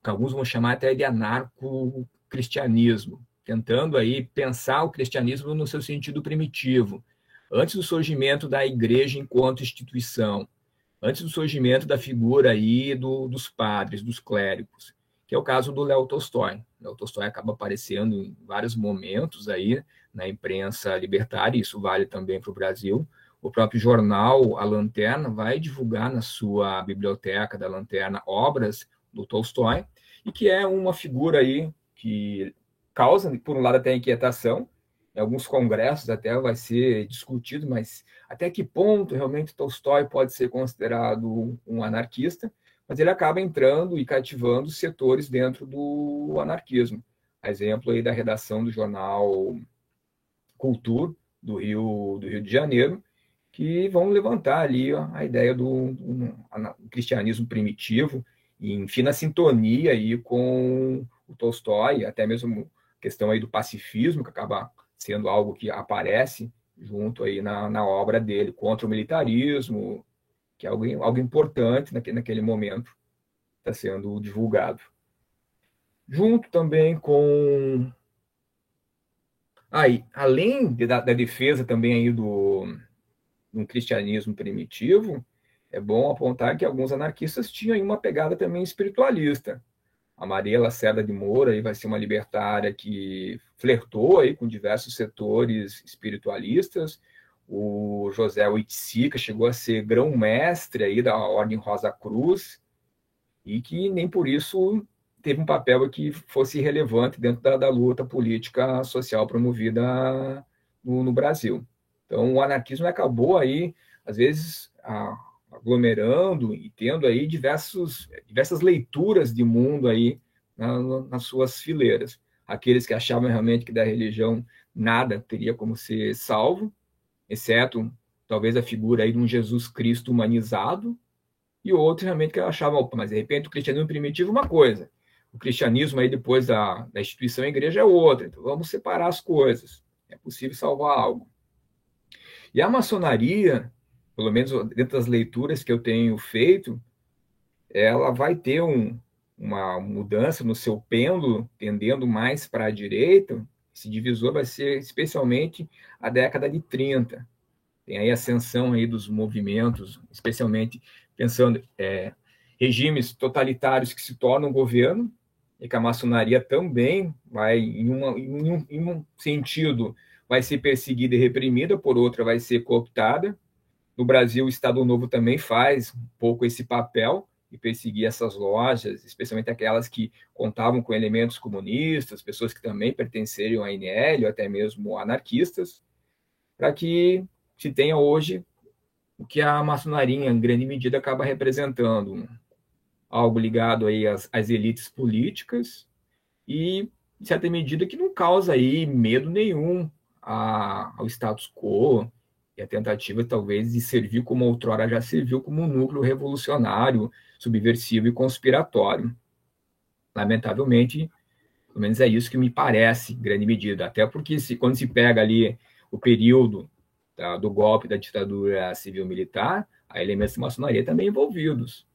que alguns vão chamar até de anarco-cristianismo, tentando aí pensar o cristianismo no seu sentido primitivo, antes do surgimento da igreja enquanto instituição, antes do surgimento da figura aí dos padres, dos clérigos, que é o caso do Léo Tolstói. Léo Tolstói acaba aparecendo em vários momentos aí na imprensa libertária, isso vale também para o Brasil. O próprio jornal A Lanterna vai divulgar na sua biblioteca da Lanterna obras do Tolstói, e que é uma figura aí que causa, por um lado, até inquietação. Em alguns congressos até vai ser discutido, mas até que ponto realmente Tolstói pode ser considerado um anarquista, mas ele acaba entrando e cativando setores dentro do anarquismo. A exemplo aí da redação do jornal Cultura, do Rio de Janeiro, que vão levantar ali a ideia do cristianismo primitivo, em fina sintonia aí com o Tolstói, até mesmo a questão aí do pacifismo, que acaba sendo algo que aparece junto aí na obra dele, contra o militarismo, que é algo importante naquele momento, está sendo divulgado. Junto também com... Aí, além da defesa também aí do cristianismo primitivo, é bom apontar que alguns anarquistas tinham uma pegada também espiritualista. A Maria Lacerda de Moura aí vai ser uma libertária que flertou aí com diversos setores espiritualistas. O José Oiticica chegou a ser grão-mestre aí da Ordem Rosa Cruz, e que nem por isso teve um papel que fosse relevante dentro da luta política social promovida no Brasil. Então, o anarquismo acabou aí, às vezes, aglomerando e tendo aí diversas leituras de mundo aí nas suas fileiras. Aqueles que achavam realmente que da religião nada teria como ser salvo, exceto talvez a figura aí de um Jesus Cristo humanizado, e outros realmente que achavam, opa, mas de repente o cristianismo primitivo é uma coisa, o cristianismo aí depois da instituição a igreja é outra, então vamos separar as coisas, é possível salvar algo. E a maçonaria, pelo menos dentro das leituras que eu tenho feito, ela vai ter uma mudança no seu pêndulo, tendendo mais para a direita. Esse divisor vai ser especialmente a década de 30. Tem aí a ascensão aí dos movimentos, especialmente pensando regimes totalitários que se tornam governo, e que a maçonaria também vai, em um sentido, vai ser perseguida e reprimida, por outra vai ser cooptada. No Brasil, o Estado Novo também faz um pouco esse papel de perseguir essas lojas, especialmente aquelas que contavam com elementos comunistas, pessoas que também pertenceriam à INL, ou até mesmo anarquistas, para que se tenha hoje o que a maçonaria, em grande medida, acaba representando, algo ligado aí às elites políticas e, em certa medida, que não causa aí medo nenhum ao status quo, e a tentativa, talvez, de servir como outrora já serviu como um núcleo revolucionário, subversivo e conspiratório. Lamentavelmente, pelo menos é isso que me parece, em grande medida. Até porque, quando se pega ali o período do golpe da ditadura civil-militar, há elementos de maçonaria também envolvidos,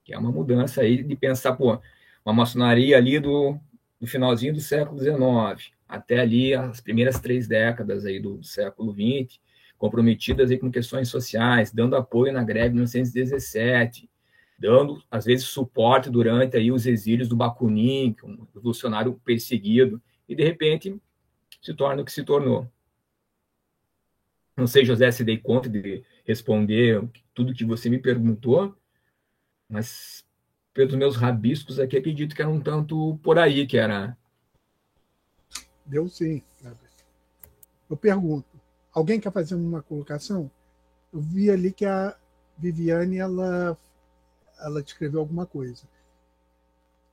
que é uma mudança aí de pensar, pô, uma maçonaria ali do finalzinho do século XIX até ali as primeiras 3 décadas aí do século XX, comprometidas aí com questões sociais, dando apoio na greve de 1917, dando, às vezes, suporte durante aí os exílios do Bakunin, que é um revolucionário perseguido, e, de repente, se torna o que se tornou. Não sei, José, se dei conta de responder tudo que você me perguntou, mas pelos meus rabiscos aqui, acredito que era um tanto por aí que era. Deu sim. Eu pergunto, alguém quer fazer uma colocação? Eu vi ali que a Viviane, ela descreveu alguma coisa.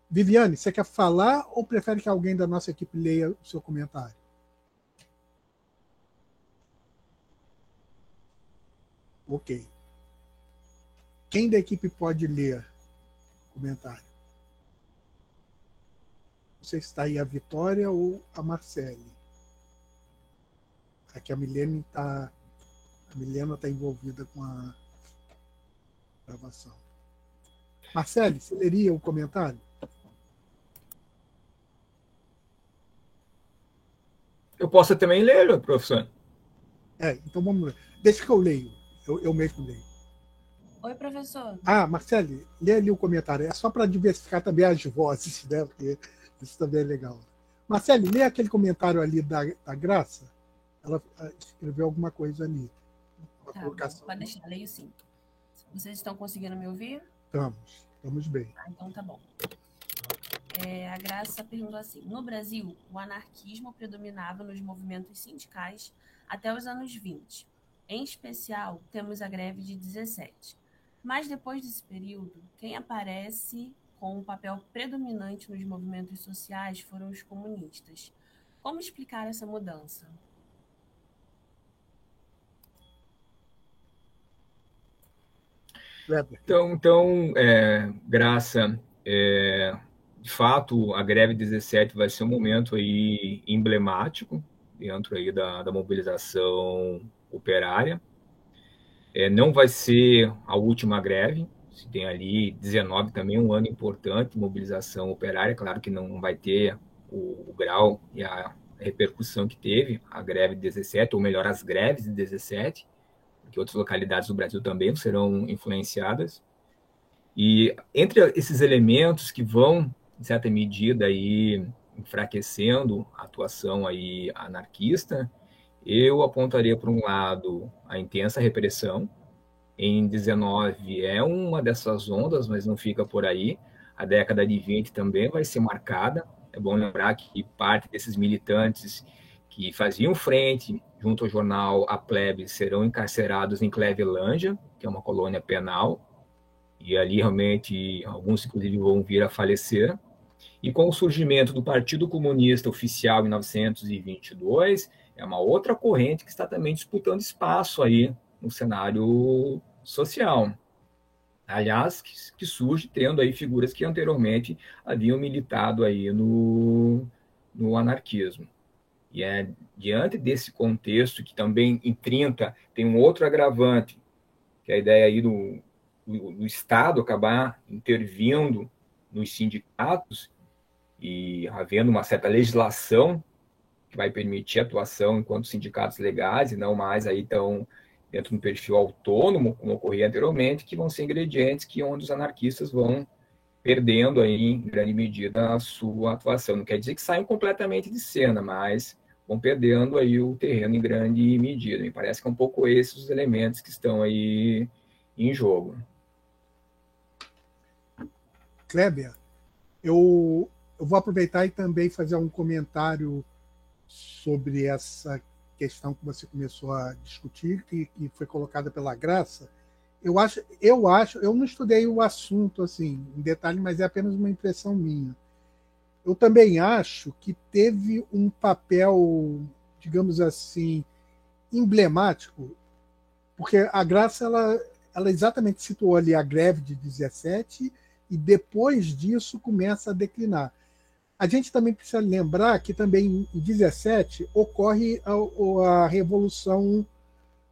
Viviane, você quer falar ou prefere que alguém da nossa equipe leia o seu comentário? Ok. Quem da equipe pode ler o comentário? Não sei se está aí a Vitória ou a Marcele. Aqui a Milene está A Milena está envolvida com a gravação. Marcele, você leria o comentário? Eu posso também ler, professor. Então vamos ler. Deixa que eu leio. Eu mesmo leio. Oi, professor. Marcele, lê ali o comentário. É só para diversificar também as vozes, né? Porque isso também é legal. Marcele, lê aquele comentário ali da Graça. Ela escreveu alguma coisa ali. Tá, pode deixar, leio sim. Vocês estão conseguindo me ouvir? Estamos bem. Então tá bom. A Graça perguntou assim: no Brasil, o anarquismo predominava nos movimentos sindicais até os anos 20. Em especial, temos a greve de 17. Mas depois desse período, quem aparece com um papel predominante nos movimentos sociais foram os comunistas. Como explicar essa mudança? Então, Graça, de fato, a greve 17 vai ser um momento aí emblemático dentro aí da mobilização operária. Não vai ser a última greve, se tem ali 19 também, um ano importante de mobilização operária, claro que não vai ter o grau e a repercussão que teve a greve de 17, ou melhor, as greves de 17, porque outras localidades do Brasil também serão influenciadas. E entre esses elementos que vão, em certa medida, aí, enfraquecendo a atuação aí anarquista, eu apontaria, por um lado, a intensa repressão. Em 19 é uma dessas ondas, mas não fica por aí. A década de 20 também vai ser marcada. É bom lembrar que parte desses militantes que faziam frente junto ao jornal A Plebe serão encarcerados em Clevelândia, que é uma colônia penal, e ali realmente alguns inclusive vão vir a falecer. E com o surgimento do Partido Comunista Oficial em 1922, é uma outra corrente que está também disputando espaço aí no cenário social. Aliás, que surge tendo aí figuras que anteriormente haviam militado aí no anarquismo. E diante desse contexto, que também em 30 tem um outro agravante, que é a ideia aí do Estado acabar intervindo nos sindicatos e havendo uma certa legislação que vai permitir a atuação enquanto sindicatos legais e não mais aí tão dentro de um perfil autônomo, como ocorria anteriormente, que vão ser ingredientes que onde os anarquistas vão perdendo aí, em grande medida, a sua atuação. Não quer dizer que saiam completamente de cena, mas vão perdendo aí o terreno em grande medida. Me parece que é um pouco esses os elementos que estão aí em jogo. Kleber, eu vou aproveitar e também fazer um comentário sobre essa questão que você começou a discutir, que foi colocada pela Graça. Eu não estudei o assunto assim em detalhe, mas é apenas uma impressão minha. Eu também acho que teve um papel, digamos assim, emblemático, porque a Graça ela exatamente situou ali a greve de 17 e depois disso começa a declinar. A gente também precisa lembrar que também em 17 ocorre a Revolução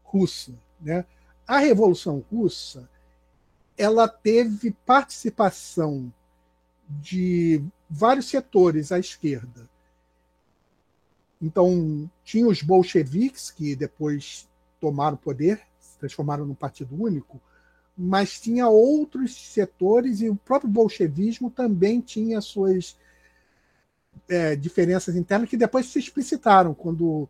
Russa, né? A Revolução Russa ela teve participação de vários setores à esquerda. Então, tinha os bolcheviques, que depois tomaram o poder, se transformaram num partido único, mas tinha outros setores, e o próprio bolchevismo também tinha suas diferenças internas, que depois se explicitaram quando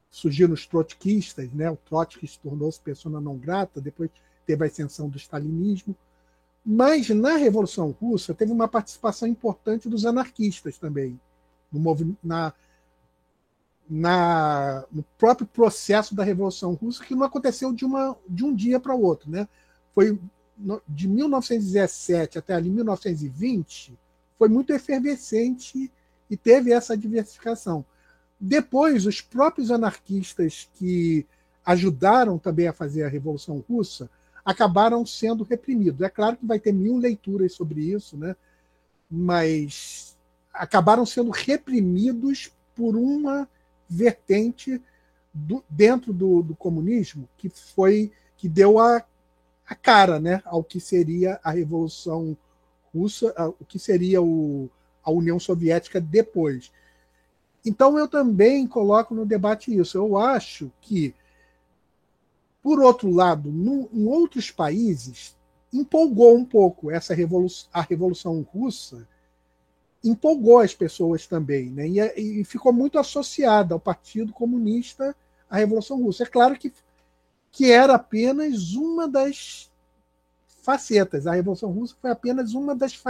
surgiram os trotskistas, né? O Trotsky se tornou-se persona não grata, depois teve a ascensão do stalinismo. Mas na Revolução Russa teve uma participação importante dos anarquistas também, no próprio processo da Revolução Russa, que não aconteceu de um dia para o outro, né? Foi de 1917 até ali 1920, foi muito efervescente e teve essa diversificação. Depois, os próprios anarquistas que ajudaram também a fazer a Revolução Russa acabaram sendo reprimidos. É claro que vai ter 1000 leituras sobre isso, né? Mas acabaram sendo reprimidos por uma vertente dentro do comunismo que deu a cara, né, ao que seria a Revolução Russa, o que seria a União Soviética depois. Então eu também coloco no debate isso. Eu acho que, por outro lado, em outros países, empolgou um pouco a Revolução Russa, empolgou as pessoas também, né? E ficou muito associada ao Partido Comunista, a Revolução Russa. É claro que era apenas uma das facetas. A Revolução Russa foi apenas uma das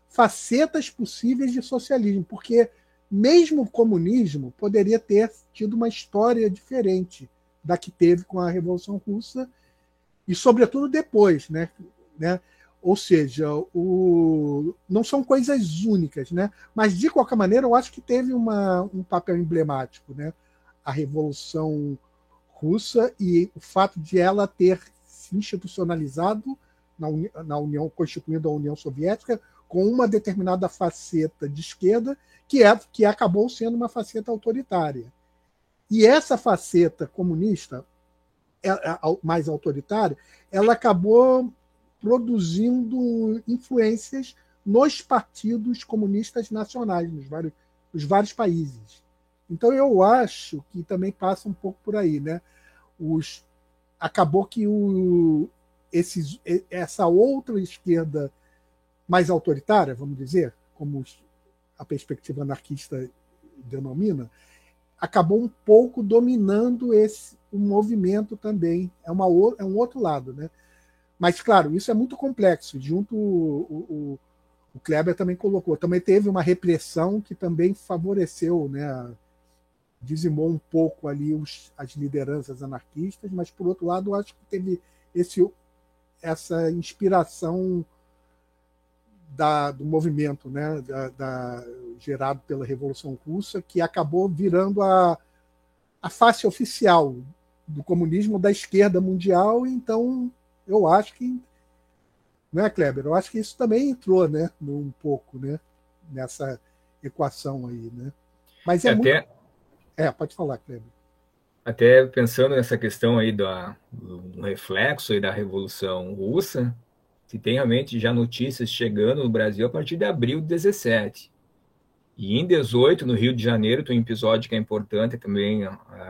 facetas possíveis de socialismo, porque mesmo o comunismo poderia ter tido uma história diferente da que teve com a Revolução Russa, e sobretudo depois, né? Ou seja, não são coisas únicas, né? Mas, de qualquer maneira, eu acho que teve um papel emblemático, né? A Revolução Russa e o fato de ela ter se institucionalizado na União, constituindo a União Soviética, com uma determinada faceta de esquerda, que acabou sendo uma faceta autoritária. E essa faceta comunista, mais autoritária, ela acabou produzindo influências nos partidos comunistas nacionais, nos vários países. Então, eu acho que também passa um pouco por aí, né? Acabou que essa outra esquerda mais autoritária, vamos dizer, como a perspectiva anarquista denomina, acabou um pouco dominando o movimento também. É um outro lado, né? Mas, claro, isso é muito complexo. Junto, o Kleber também colocou. Também teve uma repressão que também favoreceu, né? Dizimou um pouco ali as lideranças anarquistas, mas, por outro lado, eu acho que teve essa inspiração do movimento, né? Gerado pela Revolução Russa, que acabou virando a face oficial do comunismo da esquerda mundial. Então, eu acho que, não é, Kleber? Eu acho que isso também entrou, né, um pouco, né, nessa equação aí, né? Mas pode falar, Kleber. Até pensando nessa questão aí do reflexo aí da Revolução Russa, se tem realmente já notícias chegando no Brasil a partir de abril de 17. E em 18, no Rio de Janeiro, tem um episódio que é importante também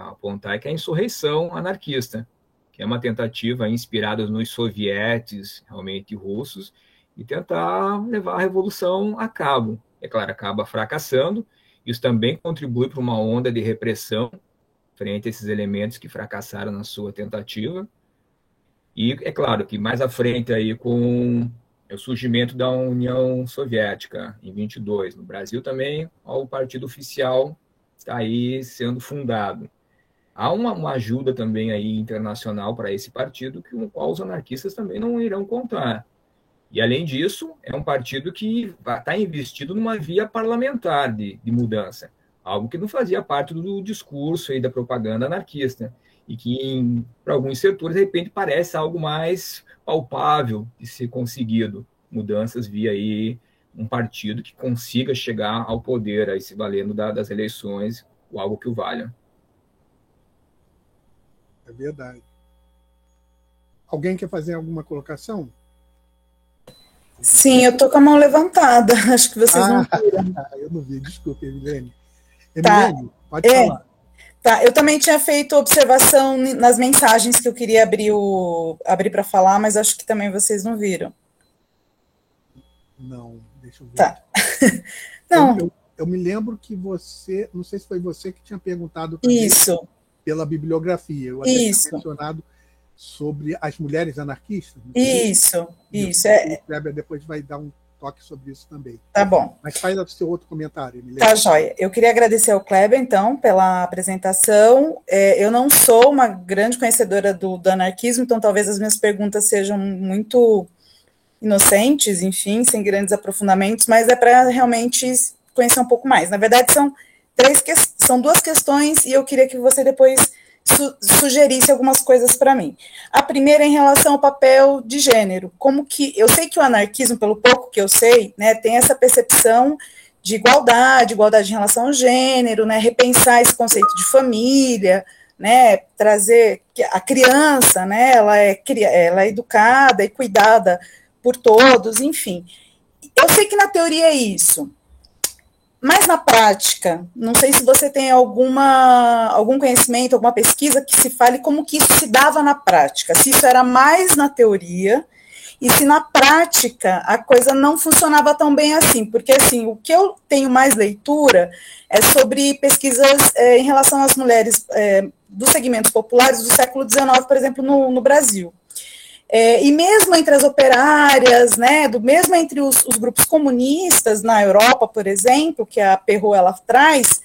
apontar, que é a insurreição anarquista, que é uma tentativa inspirada nos sovietes, realmente russos, e tentar levar a revolução a cabo. É claro, acaba fracassando. Isso também contribui para uma onda de repressão frente a esses elementos que fracassaram na sua tentativa. E é claro que mais à frente aí com o surgimento da União Soviética em 22, no Brasil também o partido oficial está aí sendo fundado. Há uma ajuda também aí internacional para esse partido, com o qual os anarquistas também não irão contar. E, além disso, é um partido que está investido numa via parlamentar de mudança, algo que não fazia parte do discurso aí da propaganda anarquista, e que, para alguns setores, de repente, parece algo mais palpável de ser conseguido, mudanças via aí um partido que consiga chegar ao poder, aí se valendo das eleições, ou algo que o valha. É verdade. Alguém quer fazer alguma colocação? Sim, eu estou com a mão levantada. Acho que vocês não viram. Eu não vi, desculpa, Emilene. Tá. Emilene, pode falar. Tá, eu também tinha feito observação nas mensagens que eu queria abrir para falar, mas acho que também vocês não viram. Não, deixa eu ver. Tá. Não. Eu me lembro que você, não sei se foi você que tinha perguntado também pela bibliografia. Eu até tinha mencionado sobre as mulheres anarquistas. Isso. O Kleber depois vai dar um toque sobre isso também. Tá bom. Mas faz o seu outro comentário, Emilene. Tá, joia. Eu queria agradecer ao Kleber, então, pela apresentação. Eu não sou uma grande conhecedora do anarquismo, então talvez as minhas perguntas sejam muito inocentes, enfim, sem grandes aprofundamentos, mas é para realmente conhecer um pouco mais. Na verdade, são duas questões e eu queria que você depois sugerisse algumas coisas para mim. A primeira é em relação ao papel de gênero. Como que eu sei que o anarquismo, pelo pouco que eu sei, né, tem essa percepção de igualdade em relação ao gênero, né, repensar esse conceito de família, né, trazer que a criança, né, ela é educada e cuidada por todos, enfim. Eu sei que na teoria é isso, mas na prática, não sei se você tem algum conhecimento, alguma pesquisa que se fale como que isso se dava na prática, se isso era mais na teoria, e se na prática a coisa não funcionava tão bem assim, porque assim, o que eu tenho mais leitura é sobre pesquisas em relação às mulheres dos segmentos populares do século XIX, por exemplo, no Brasil. E mesmo entre as operárias, né, mesmo entre os grupos comunistas na Europa, por exemplo, que a Perrault ela traz,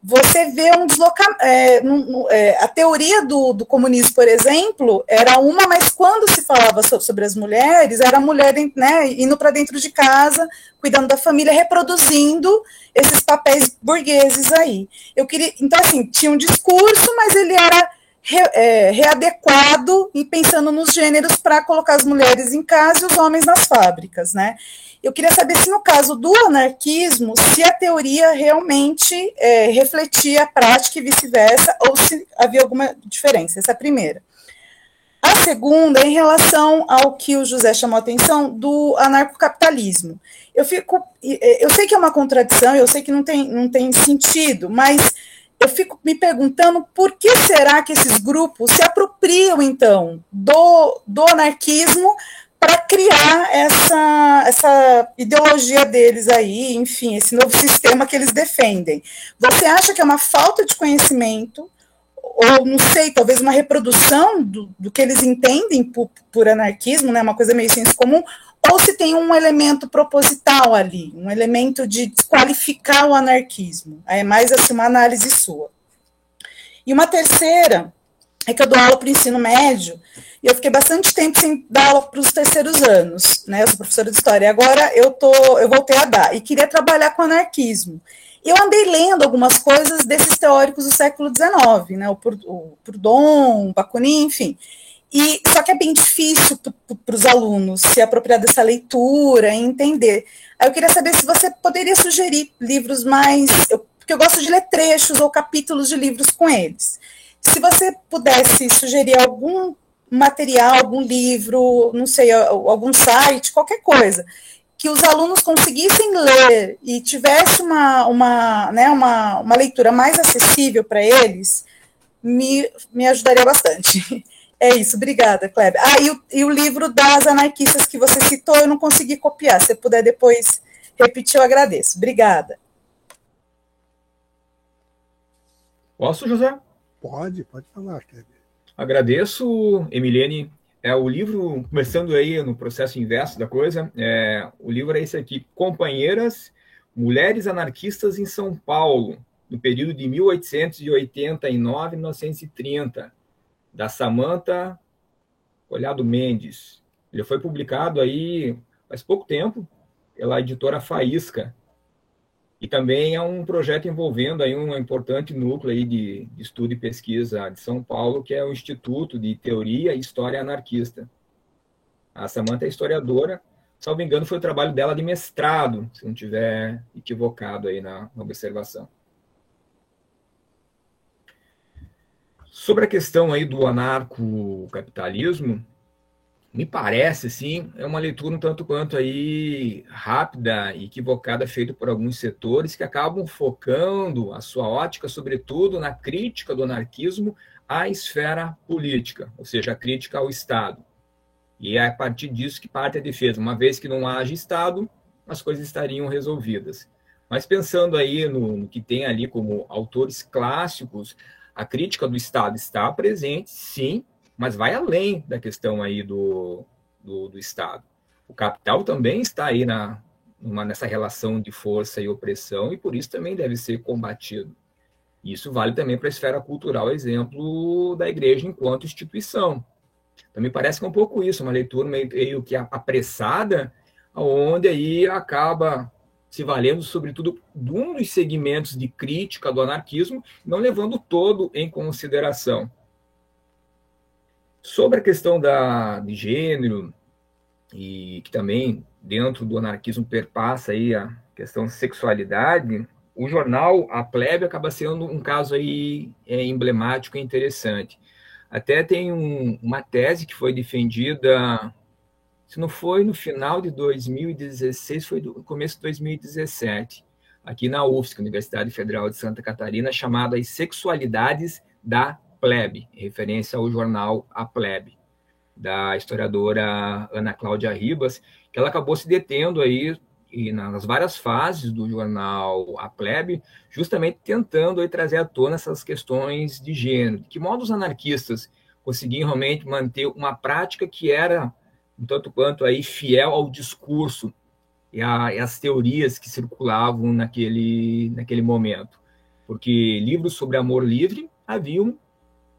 você vê um deslocamento. A teoria do comunismo, por exemplo, era uma, mas quando se falava sobre as mulheres, era a mulher, né, indo para dentro de casa, cuidando da família, reproduzindo esses papéis burgueses aí. Então, assim, tinha um discurso, mas ele era readequado e pensando nos gêneros para colocar as mulheres em casa e os homens nas fábricas, né? Eu queria saber se no caso do anarquismo, se a teoria realmente refletia a prática e vice-versa, ou se havia alguma diferença. Essa é a primeira. A segunda é em relação ao que o José chamou a atenção do anarcocapitalismo. Eu sei que é uma contradição, eu sei que não tem sentido, mas eu fico me perguntando por que será que esses grupos se apropriam, então, do anarquismo para criar essa ideologia deles aí, enfim, esse novo sistema que eles defendem. Você acha que é uma falta de conhecimento, ou, não sei, talvez uma reprodução do que eles entendem por anarquismo, né, uma coisa meio senso comum, ou se tem um elemento proposital ali, um elemento de desqualificar o anarquismo. É mais assim uma análise sua. E uma terceira é que eu dou aula para o ensino médio, e eu fiquei bastante tempo sem dar aula para os terceiros anos, né? Eu sou professora de história, e agora eu voltei a dar, e queria trabalhar com anarquismo. E eu andei lendo algumas coisas desses teóricos do século XIX, né? O Proudhon, o Bakunin, enfim. Só que é bem difícil para os alunos se apropriar dessa leitura e entender. Aí eu queria saber se você poderia sugerir livros mais... Porque eu gosto de ler trechos ou capítulos de livros com eles. Se você pudesse sugerir algum material, algum livro, não sei, algum site, qualquer coisa, que os alunos conseguissem ler e tivesse uma leitura mais acessível para eles, me ajudaria bastante. É isso, obrigada, Kleber. E o livro das anarquistas que você citou, eu não consegui copiar. Se você puder depois repetir, eu agradeço. Obrigada. Posso, José? Pode falar, Kleber. Agradeço, Emiliane. O livro, começando aí no processo inverso da coisa, o livro é esse aqui, Companheiras, Mulheres Anarquistas em São Paulo, no período de 1889 a 1930, da Samantha Collado Mendes. Ele foi publicado aí faz pouco tempo pela editora Faísca. E também é um projeto envolvendo aí um importante núcleo aí de estudo e pesquisa de São Paulo, que é o Instituto de Teoria e História Anarquista. A Samantha é historiadora, salvo engano, foi o trabalho dela de mestrado, se não estiver equivocado aí na observação. Sobre a questão aí do anarcocapitalismo, me parece, sim, é uma leitura um tanto quanto aí rápida e equivocada, feita por alguns setores que acabam focando a sua ótica, sobretudo, na crítica do anarquismo à esfera política, ou seja, a crítica ao Estado. E é a partir disso que parte a defesa. Uma vez que não haja Estado, as coisas estariam resolvidas. Mas pensando aí no que tem ali como autores clássicos, a crítica do Estado está presente, sim, mas vai além da questão aí do Estado. O capital também está aí nessa relação de força e opressão, e por isso também deve ser combatido. Isso vale também para a esfera cultural, exemplo da igreja enquanto instituição. Então, me parece que é um pouco isso, uma leitura meio que apressada, onde aí acaba se valendo, sobretudo, de um dos segmentos de crítica do anarquismo, não levando todo em consideração. Sobre a questão de gênero, e que também dentro do anarquismo perpassa aí a questão de sexualidade, o jornal A Plebe acaba sendo um caso aí emblemático e interessante. Até tem uma tese que foi defendida, se não foi no final de 2016, foi no começo de 2017, aqui na UFSC, Universidade Federal de Santa Catarina, chamada As Sexualidades da Plebe, em referência ao jornal A Plebe, da historiadora Ana Cláudia Ribas, que ela acabou se detendo aí e nas várias fases do jornal A Plebe, justamente tentando aí trazer à tona essas questões de gênero. De que modo os anarquistas conseguiam realmente manter uma prática que era, um tanto quanto aí, fiel ao discurso e às teorias que circulavam naquele momento. Porque livros sobre amor livre haviam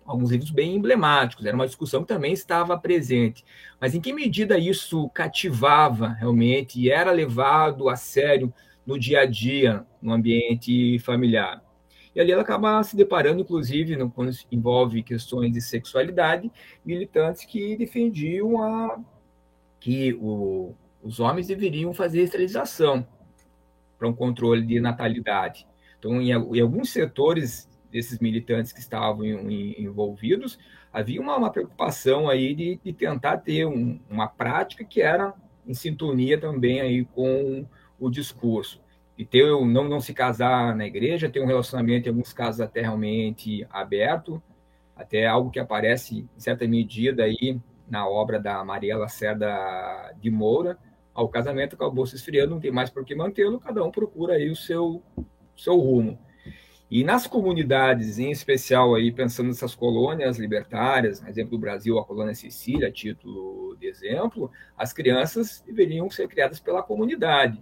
alguns livros bem emblemáticos, era uma discussão que também estava presente. Mas em que medida isso cativava realmente e era levado a sério no dia a dia, no ambiente familiar? E ali ela acaba se deparando, inclusive, quando envolve questões de sexualidade, militantes que defendiam que os homens deveriam fazer esterilização para um controle de natalidade. Então, em alguns setores desses militantes que estavam envolvidos, havia uma preocupação aí de tentar ter uma prática que era em sintonia também aí com o discurso. E ter, não se casar na igreja, ter um relacionamento, em alguns casos, até realmente aberto, até algo que aparece, em certa medida, aí na obra da Maria Lacerda de Moura. O casamento acabou se esfriando, não tem mais por que mantê-lo, cada um procura aí o seu rumo. E nas comunidades, em especial, aí, pensando nessas colônias libertárias, por exemplo, do Brasil, a colônia Sicília, a título de exemplo, as crianças deveriam ser criadas pela comunidade.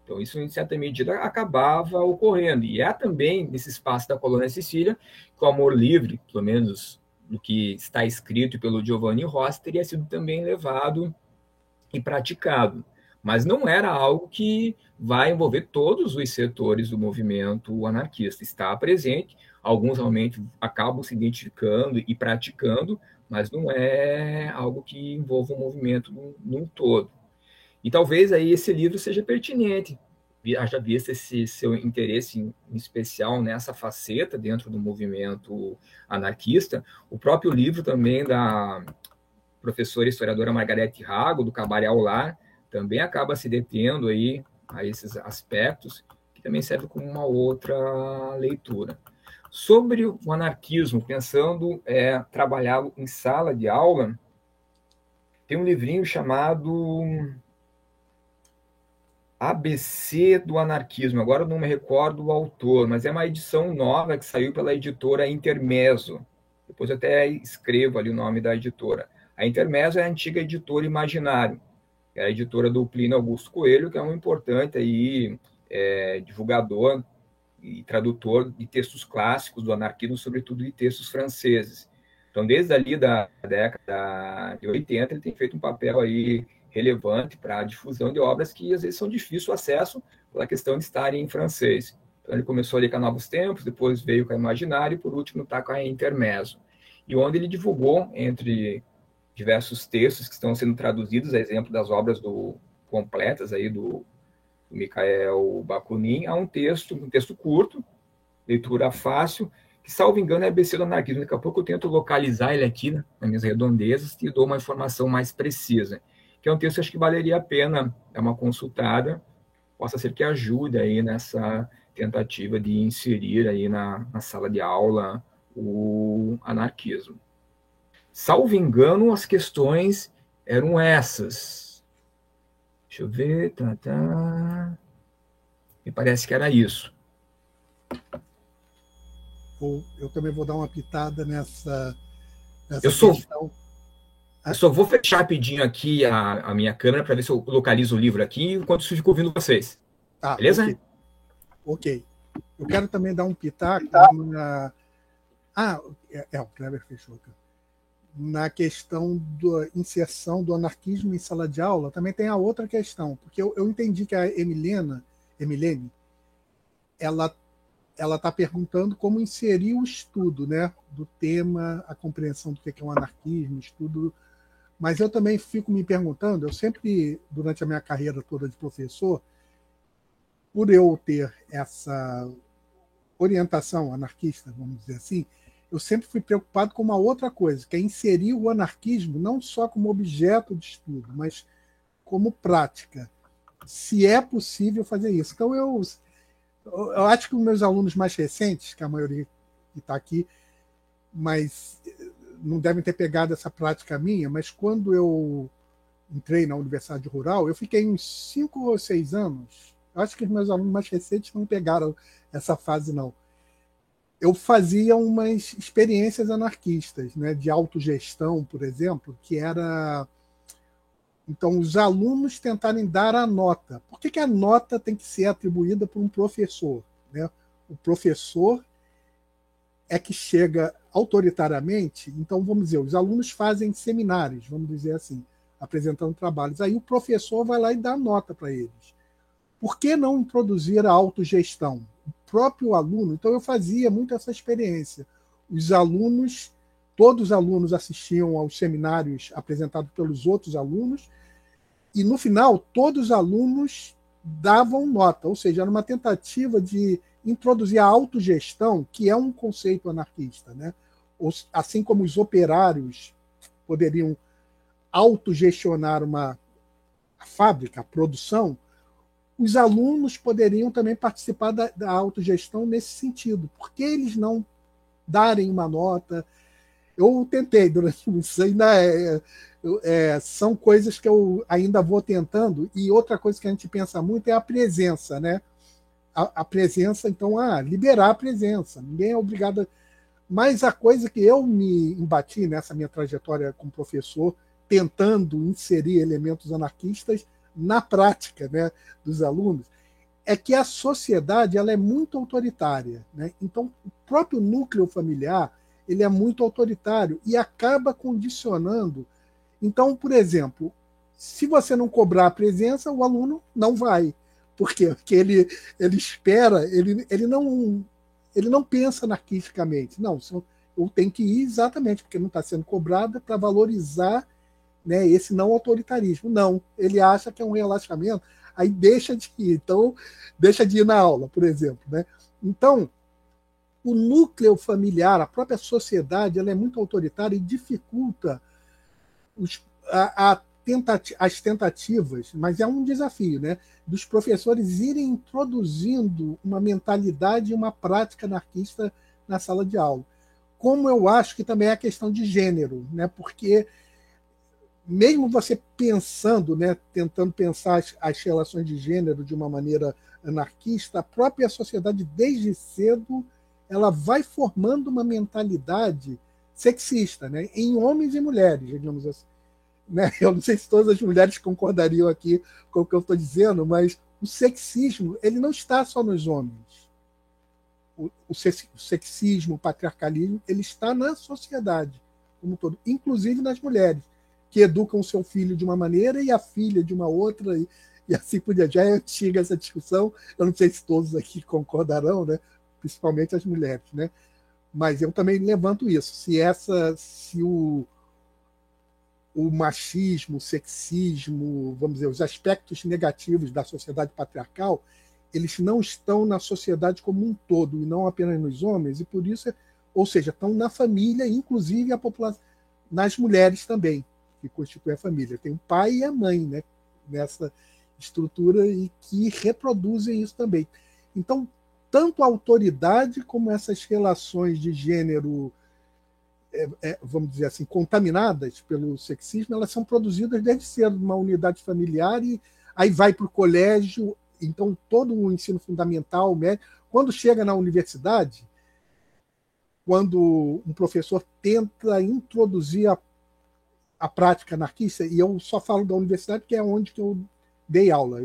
Então, isso, em certa medida, acabava ocorrendo. E é também, nesse espaço da colônia Sicília, que o amor livre, pelo menos do que está escrito pelo Giovanni Rossi, teria sido também levado e praticado. Mas não era algo que vai envolver todos os setores do movimento anarquista. Está presente, alguns realmente acabam se identificando e praticando, mas não é algo que envolva o movimento num todo. E talvez aí esse livro seja pertinente, haja visto esse seu interesse em especial nessa faceta dentro do movimento anarquista. O próprio livro também da professora e historiadora Margarete Rago, do Cabaré ao Lar, também acaba se detendo aí a esses aspectos, que também serve como uma outra leitura. Sobre o anarquismo, pensando trabalhá-lo em sala de aula, tem um livrinho chamado ABC do Anarquismo. Agora eu não me recordo o autor, mas é uma edição nova que saiu pela editora Intermezzo. Depois eu até escrevo ali o nome da editora. A Intermezzo é a antiga editora Imaginário, que é a editora do Plínio Augusto Coelho, que é um importante aí, divulgador e tradutor de textos clássicos do anarquismo, sobretudo de textos franceses. Então, desde ali da década de 80, ele tem feito um papel aí relevante para a difusão de obras que, às vezes, são difíceis o acesso pela questão de estarem em francês. Então, ele começou ali com a Novos Tempos, depois veio com a Imaginário e, por último, está com a Intermezzo. E onde ele divulgou, entre diversos textos que estão sendo traduzidos, a exemplo das obras completas aí do Mikhail Bakunin, a um texto curto, leitura fácil, que, salvo engano, é ABC do Anarquismo. Daqui a pouco eu tento localizar ele aqui, né, nas minhas redondezas, e dou uma informação mais precisa. Que é um texto que acho que valeria a pena dar uma consultada, possa ser que ajude aí nessa tentativa de inserir aí na sala de aula o anarquismo. Salvo engano, as questões eram essas. Deixa eu ver. Me parece que era isso. Eu também vou dar uma pitada nessa questão. Eu só vou fechar rapidinho aqui a minha câmera para ver se eu localizo o livro aqui enquanto eu fico ouvindo vocês. Tá, beleza? Ok. Eu quero também dar um pitaco o Kleber fechou. Na questão da inserção do anarquismo em sala de aula, também tem a outra questão, porque eu entendi que a Emilene, ela está perguntando como inserir o estudo, né, do tema, a compreensão do que é um anarquismo, estudo. Mas eu também fico me perguntando, eu sempre, durante a minha carreira toda de professor, por eu ter essa orientação anarquista, vamos dizer assim, eu sempre fui preocupado com uma outra coisa, que é inserir o anarquismo não só como objeto de estudo, mas como prática, se é possível fazer isso. Então, eu acho que os meus alunos mais recentes, que a maioria que está aqui, mas não devem ter pegado essa prática minha, mas quando eu entrei na Universidade Rural, eu fiquei uns 5 ou 6 anos, acho que os meus alunos mais recentes não pegaram essa fase, não. Eu fazia umas experiências anarquistas, né, de autogestão, por exemplo, que era... Então, os alunos tentarem dar a nota. Por que a nota tem que ser atribuída por um professor? Né? O professor é que chega autoritariamente. Então, vamos dizer, os alunos fazem seminários, vamos dizer assim, apresentando trabalhos. Aí o professor vai lá e dá nota para eles. Por que não introduzir a autogestão? O próprio aluno... Então, eu fazia muito essa experiência. Os alunos... Todos os alunos assistiam aos seminários apresentados pelos outros alunos e, no final, todos os alunos davam nota, ou seja, era uma tentativa de introduzir a autogestão, que é um conceito anarquista, né? Assim como os operários poderiam autogestionar uma fábrica, a produção, os alunos poderiam também participar da autogestão nesse sentido. Por que eles não darem uma nota? Eu tentei durante isso, ainda são coisas que eu ainda vou tentando. E outra coisa que a gente pensa muito é a presença, né? A presença, então, liberar a presença. Ninguém é obrigado. Mas a coisa que eu me embati nessa minha trajetória como professor, tentando inserir elementos anarquistas na prática, né, dos alunos, é que a sociedade ela é muito autoritária, né? Então, o próprio núcleo familiar ele é muito autoritário e acaba condicionando. Então, por exemplo, se você não cobrar a presença, o aluno não vai. Por quê? Porque ele espera, ele não pensa anarquisticamente. Não, eu tenho que ir exatamente, porque não está sendo cobrado para valorizar, né, esse não autoritarismo. Não, ele acha que é um relaxamento, aí deixa de ir. Então, deixa de ir na aula, por exemplo. Né? Então, o núcleo familiar, a própria sociedade, ela é muito autoritária e dificulta as tentativas, mas é um desafio, né, dos professores irem introduzindo uma mentalidade e uma prática anarquista na sala de aula. Como eu acho que também é a questão de gênero, né, porque mesmo você pensando, né, tentando pensar as relações de gênero de uma maneira anarquista, a própria sociedade, desde cedo, ela vai formando uma mentalidade sexista, né, em homens e mulheres, digamos assim. Né? Eu não sei se todas as mulheres concordariam aqui com o que eu estou dizendo, mas o sexismo ele não está só nos homens. O sexismo, o patriarcalismo, ele está na sociedade como um todo, inclusive nas mulheres, que educam o seu filho de uma maneira e a filha de uma outra, e assim por diante. Já é antiga essa discussão, eu não sei se todos aqui concordarão, né? Principalmente as mulheres, né? Mas eu também levanto isso. Se o machismo, o sexismo, vamos dizer, os aspectos negativos da sociedade patriarcal, eles não estão na sociedade como um todo, e não apenas nos homens, e por isso, ou seja, estão na família, inclusive a população, nas mulheres também, que constituem a família. Tem o pai e a mãe, né, nessa estrutura, e que reproduzem isso também. Então, tanto a autoridade como essas relações de gênero, vamos dizer assim, contaminadas pelo sexismo, elas são produzidas desde cedo numa unidade familiar e aí vai para o colégio. Então, todo o ensino fundamental, médio, quando chega na universidade, quando um professor tenta introduzir a prática anarquista, e eu só falo da universidade porque é onde que eu dei aula.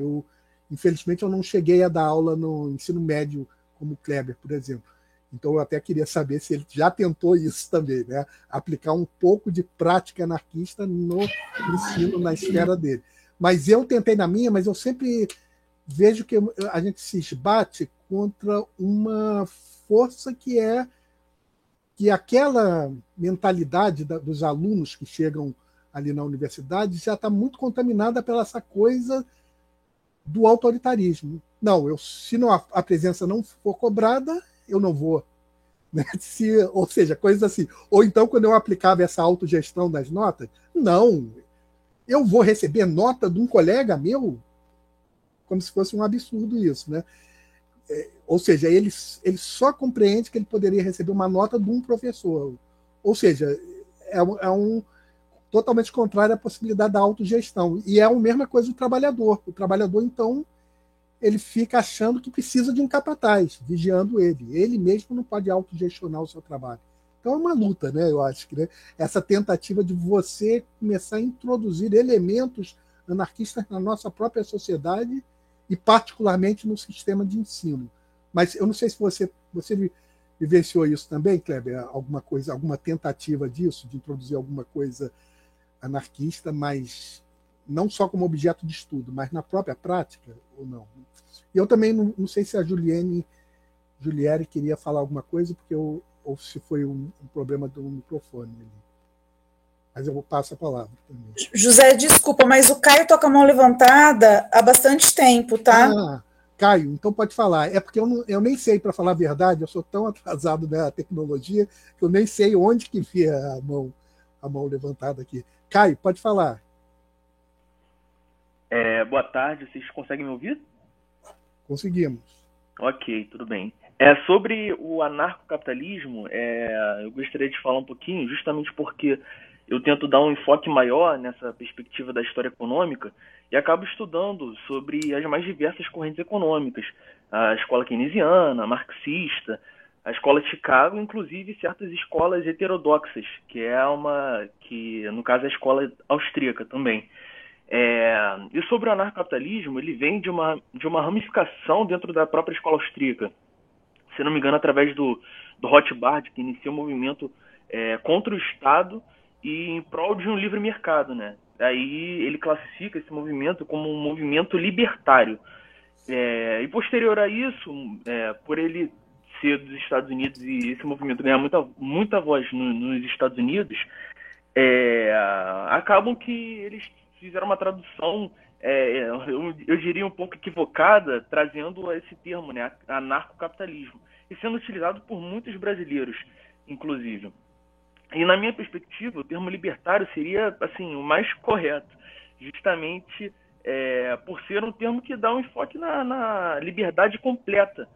Infelizmente, eu não cheguei a dar aula no ensino médio como Kleber, por exemplo. Então, eu até queria saber se ele já tentou isso também, né? Aplicar um pouco de prática anarquista no ensino, na esfera dele. Mas eu tentei na minha, mas eu sempre vejo que a gente se esbate contra uma força que é que aquela mentalidade dos alunos que chegam ali na universidade já está muito contaminada pela essa coisa do autoritarismo. Não, se não, a presença não for cobrada, eu não vou. Né? Ou seja, coisas assim. Ou então, quando eu aplicava essa autogestão das notas, não, eu vou receber nota de um colega meu, como se fosse um absurdo isso, né? Ou seja, ele só compreende que ele poderia receber uma nota de um professor. Ou seja, é um totalmente contrário à possibilidade da autogestão. E é a mesma coisa do trabalhador. O trabalhador, então, ele fica achando que precisa de um capataz, vigiando ele. Ele mesmo não pode autogestionar o seu trabalho. Então é uma luta, né? Eu acho que, né? Essa tentativa de você começar a introduzir elementos anarquistas na nossa própria sociedade e particularmente no sistema de ensino. Mas eu não sei se você vivenciou isso também, Kleber, alguma coisa, alguma tentativa disso, de introduzir alguma coisa anarquista, mas não só como objeto de estudo, mas na própria prática, ou não? E eu também não sei se a Juliere queria falar alguma coisa, porque ou se foi um problema do microfone. Mas eu passo a palavra também. José, desculpa, mas o Caio está com a mão levantada há bastante tempo, tá? Ah, Caio, então pode falar. É porque eu nem sei, para falar a verdade, eu sou tão atrasado na tecnologia que eu nem sei onde que via a mão levantada aqui. Caio, pode falar. Boa tarde, vocês conseguem me ouvir? Conseguimos. Ok, tudo bem. Sobre o anarcocapitalismo, eu gostaria de falar um pouquinho, justamente porque eu tento dar um enfoque maior nessa perspectiva da história econômica e acabo estudando sobre as mais diversas correntes econômicas, a escola keynesiana, a marxista, a escola de Chicago, inclusive certas escolas heterodoxas, que no caso é a escola austríaca também. E sobre o anarcocapitalismo, ele vem de uma ramificação dentro da própria escola austríaca. Se não me engano, através do Rothbard, que inicia o movimento contra o Estado e em prol de um livre mercado, né? Aí ele classifica esse movimento como um movimento libertário. E posterior a isso, por ele ser dos Estados Unidos e esse movimento ganhar muita voz nos Estados Unidos, acabam que eles fizeram uma tradução, eu diria um pouco equivocada, trazendo esse termo, né, anarcocapitalismo, e sendo utilizado por muitos brasileiros, inclusive. E na minha perspectiva, o termo libertário seria assim o mais correto, justamente por ser um termo que dá um enfoque na liberdade completa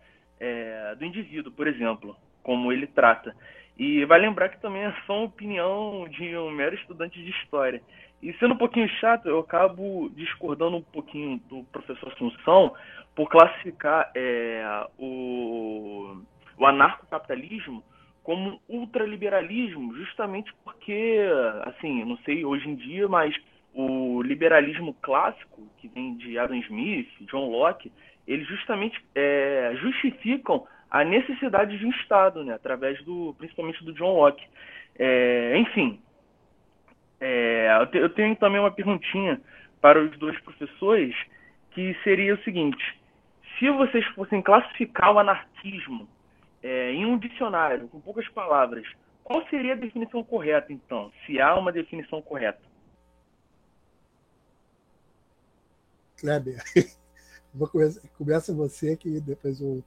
do indivíduo, por exemplo, como ele trata. E vai lembrar que também é só uma opinião de um mero estudante de história. E sendo um pouquinho chato, eu acabo discordando um pouquinho do professor Assunção por classificar o anarcocapitalismo como ultraliberalismo, justamente porque, assim, não sei hoje em dia, mas o liberalismo clássico, que vem de Adam Smith, John Locke, eles justamente justificam a necessidade de um Estado, né, através principalmente do John Locke. Enfim, eu tenho também uma perguntinha para os dois professores, que seria o seguinte: se vocês fossem classificar o anarquismo em um dicionário, com poucas palavras, qual seria a definição correta, então, se há uma definição correta? Kleber, começa você, que depois eu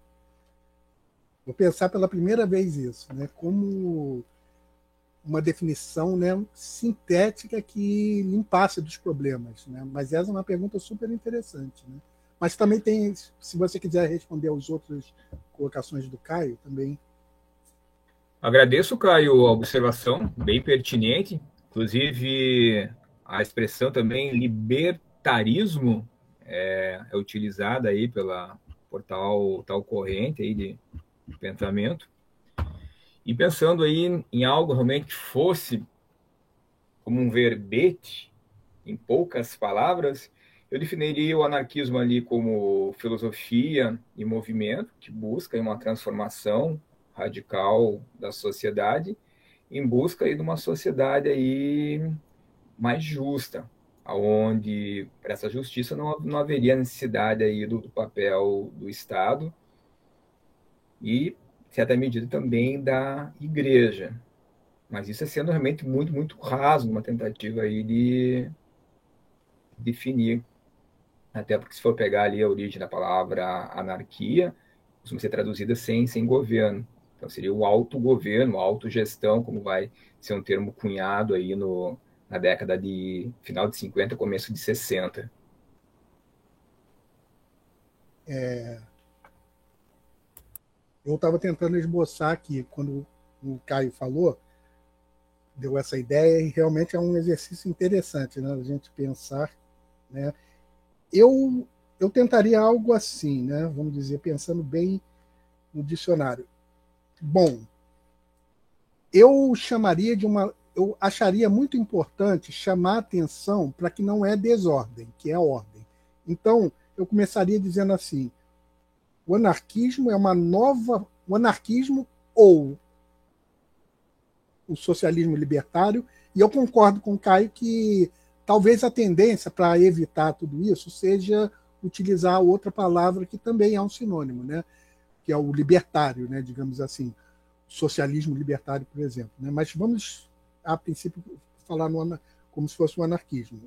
vou pensar pela primeira vez isso, né? Como uma definição, né, sintética que limpasse dos problemas, né? Mas essa é uma pergunta super interessante, né? Mas também tem, se você quiser responder às outras colocações do Caio, também. Agradeço, Caio, a observação, bem pertinente. Inclusive, a expressão também libertarismo é utilizada aí por tal corrente aí de pensamento. E pensando aí em algo realmente que fosse como um verbete, em poucas palavras, eu definiria o anarquismo ali como filosofia e movimento que busca uma transformação radical da sociedade em busca aí de uma sociedade aí mais justa, onde para essa justiça não haveria necessidade aí do papel do Estado e, em certa medida, também da igreja. Mas isso é sendo realmente muito, muito raso, uma tentativa aí de definir até porque se for pegar ali a origem da palavra anarquia, costuma ser traduzida sem governo. Então seria o autogoverno, a autogestão, como vai ser um termo cunhado aí na década de final de 50, começo de 60. Eu estava tentando esboçar aqui, quando o Caio falou, deu essa ideia, e realmente é um exercício interessante, né, a gente pensar, né? Eu tentaria algo assim, né, vamos dizer, pensando bem no dicionário. Bom, eu acharia muito importante chamar a atenção para que não é desordem, que é ordem. Então, eu começaria dizendo assim: o anarquismo é o anarquismo ou o socialismo libertário, e eu concordo com o Caio que talvez a tendência para evitar tudo isso seja utilizar outra palavra que também é um sinônimo, né? Que é o libertário, né? Digamos assim, socialismo libertário, por exemplo. Né? Mas vamos, a princípio, falar como se fosse o anarquismo.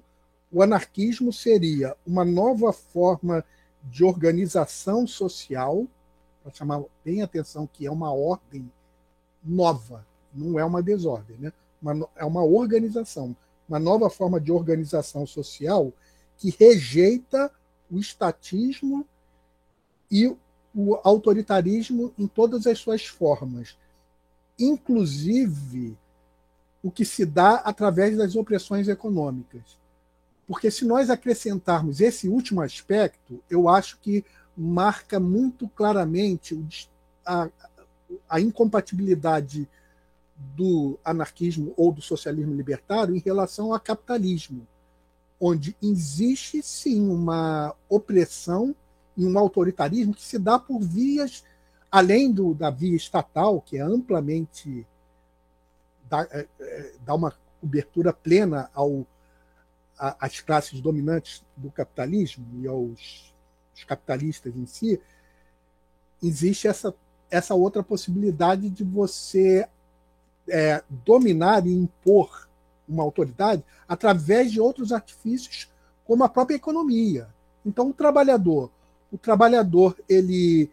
O anarquismo seria uma nova forma de organização social, para chamar bem a atenção que é uma ordem nova, não é uma desordem, né? É uma organização, uma nova forma de organização social que rejeita o estatismo e o autoritarismo em todas as suas formas, inclusive o que se dá através das opressões econômicas. Porque se nós acrescentarmos esse último aspecto, eu acho que marca muito claramente a incompatibilidade do anarquismo ou do socialismo libertário em relação ao capitalismo, onde existe sim uma opressão e um autoritarismo que se dá por vias, além da via estatal, que é amplamente dá uma cobertura plena às classes dominantes do capitalismo e aos capitalistas em si. Existe essa outra possibilidade de você dominar e impor uma autoridade através de outros artifícios, como a própria economia. Então, o trabalhador ele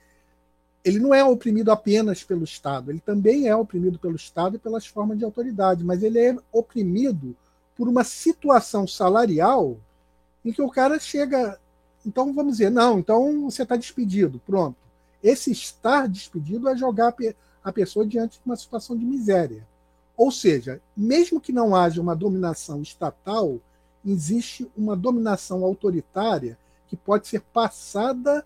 não é oprimido apenas pelo Estado, ele também é oprimido pelo Estado e pelas formas de autoridade, mas ele é oprimido por uma situação salarial em que o cara chega. Então, vamos dizer, não, então você está despedido, pronto. Esse estar despedido é jogar a pessoa diante de uma situação de miséria. Ou seja, mesmo que não haja uma dominação estatal, existe uma dominação autoritária que pode ser passada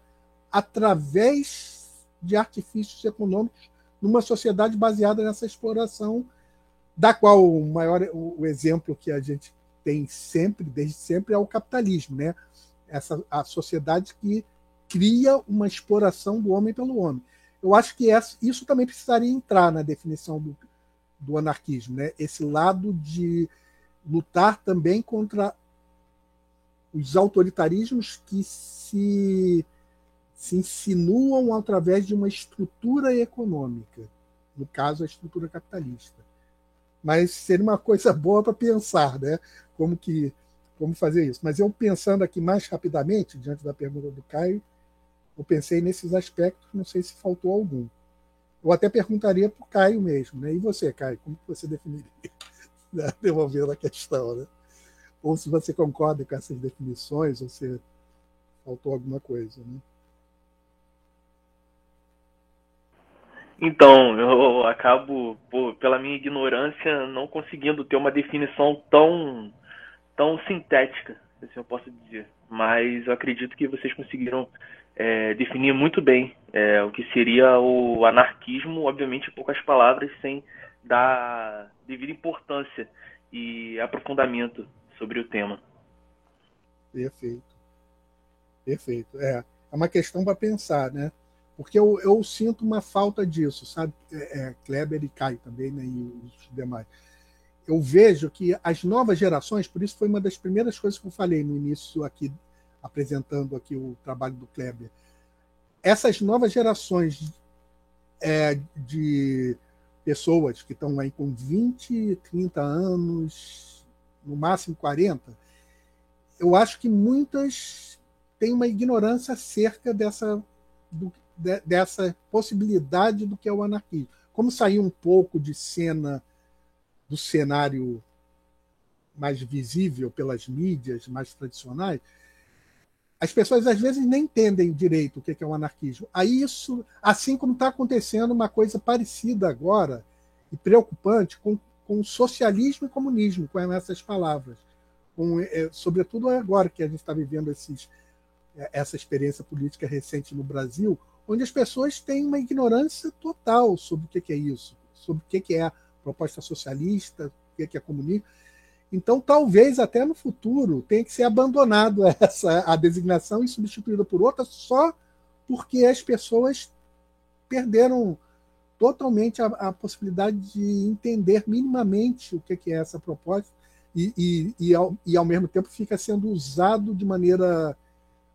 através de artifícios econômicos numa sociedade baseada nessa exploração, da qual o exemplo que a gente tem desde sempre, é o capitalismo, né? A sociedade que cria uma exploração do homem pelo homem. Eu acho que isso também precisaria entrar na definição do anarquismo, né? Esse lado de lutar também contra os autoritarismos que se insinuam através de uma estrutura econômica, no caso, a estrutura capitalista. Mas seria uma coisa boa para pensar, né? Como fazer isso. Mas eu, pensando aqui mais rapidamente, diante da pergunta do Caio, eu pensei nesses aspectos, não sei se faltou algum. Eu até perguntaria para o Caio mesmo, né? E você, Caio, como você definiria? Devolvendo a questão, né? Ou se você concorda com essas definições, ou se faltou alguma coisa, né? Então, eu acabo, pela minha ignorância, não conseguindo ter uma definição tão sintética, se eu posso dizer. Mas eu acredito que vocês conseguiram definir muito bem o que seria o anarquismo, obviamente em poucas palavras, sem dar devida importância e aprofundamento sobre o tema. Perfeito. Perfeito. É uma questão para pensar, né? Porque eu sinto uma falta disso, sabe? Kleber e Caio também, né? E os demais. Eu vejo que as novas gerações, por isso foi uma das primeiras coisas que eu falei no início aqui, apresentando aqui o trabalho do Kleber. Essas novas gerações de pessoas que estão aí com 20, 30 anos, no máximo 40, eu acho que muitas tem uma ignorância acerca dessa possibilidade do que é o anarquismo. Como saiu um pouco de cena do cenário mais visível pelas mídias mais tradicionais, as pessoas às vezes nem entendem direito o que é o anarquismo. Aí isso, assim como está acontecendo uma coisa parecida agora e preocupante com socialismo e comunismo, com essas palavras, sobretudo agora que a gente está vivendo essa experiência política recente no Brasil, onde as pessoas têm uma ignorância total sobre o que é isso, sobre o que é a proposta socialista, o que é comunismo. Então, talvez até no futuro tenha que ser abandonado a designação e substituída por outra só porque as pessoas perderam totalmente a possibilidade de entender minimamente o que é essa proposta e ao mesmo tempo fica sendo usado de maneira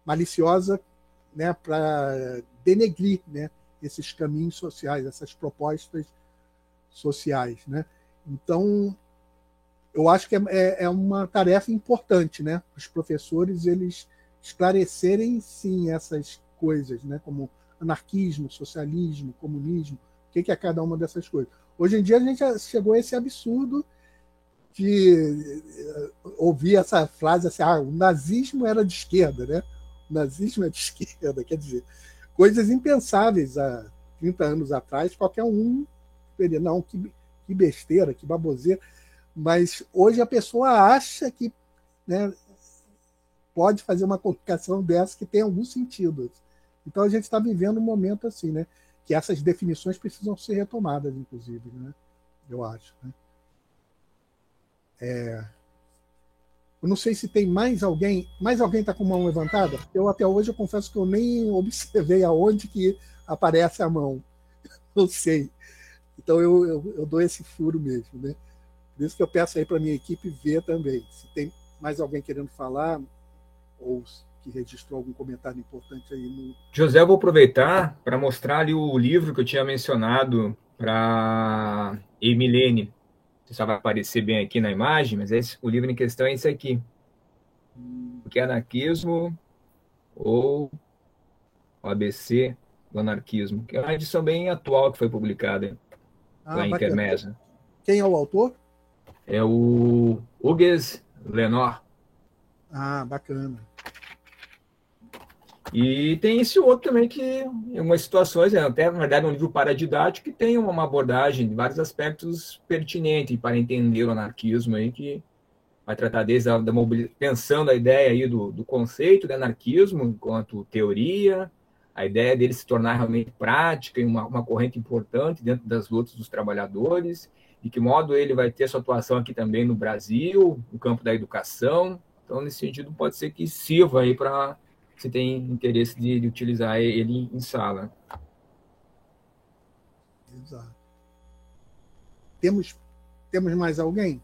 maliciosa, né, para denegrir, né, esses caminhos sociais, essas propostas sociais, né? Então, eu acho que é uma tarefa importante, né? Os professores eles esclarecerem, sim, essas coisas, né? Como anarquismo, socialismo, comunismo, o que é cada uma dessas coisas. Hoje em dia a gente já chegou a esse absurdo de ouvir essa frase assim, o nazismo era de esquerda, né? O nazismo é de esquerda, quer dizer, coisas impensáveis há 30 anos atrás, qualquer um diria, não, que besteira, que baboseira. Mas hoje a pessoa acha que, né, pode fazer uma colocação dessa que tem algum sentido. Então a gente está vivendo um momento assim, né, que essas definições precisam ser retomadas, inclusive, né, eu acho. Né. Eu não sei se tem mais alguém está com a mão levantada? Eu até hoje eu confesso que eu nem observei aonde que aparece a mão. Não sei. Então eu dou esse furo mesmo, né? Por isso que eu peço aí para a minha equipe ver também. Se tem mais alguém querendo falar, ou que registrou algum comentário importante aí no. José, eu vou aproveitar para mostrar ali o livro que eu tinha mencionado para Emilene. Não sei se vai aparecer bem aqui na imagem, mas o livro em questão é esse aqui. O que é anarquismo ou o ABC do anarquismo, que é uma edição bem atual que foi publicada lá em Intermezzo. Quem é o autor? É o Hugues Lenor. Ah, bacana. E tem esse outro também que, em algumas situações, até na verdade é um livro paradidático que tem uma abordagem de vários aspectos pertinentes para entender o anarquismo, aí, que vai tratar desde pensando a ideia aí do conceito de anarquismo enquanto teoria, a ideia dele se tornar realmente prática e uma corrente importante dentro das lutas dos trabalhadores, de que modo ele vai ter sua atuação aqui também no Brasil, no campo da educação. Então, nesse sentido, pode ser que sirva aí para se tem interesse de utilizar ele em sala. Exato. Temos mais alguém?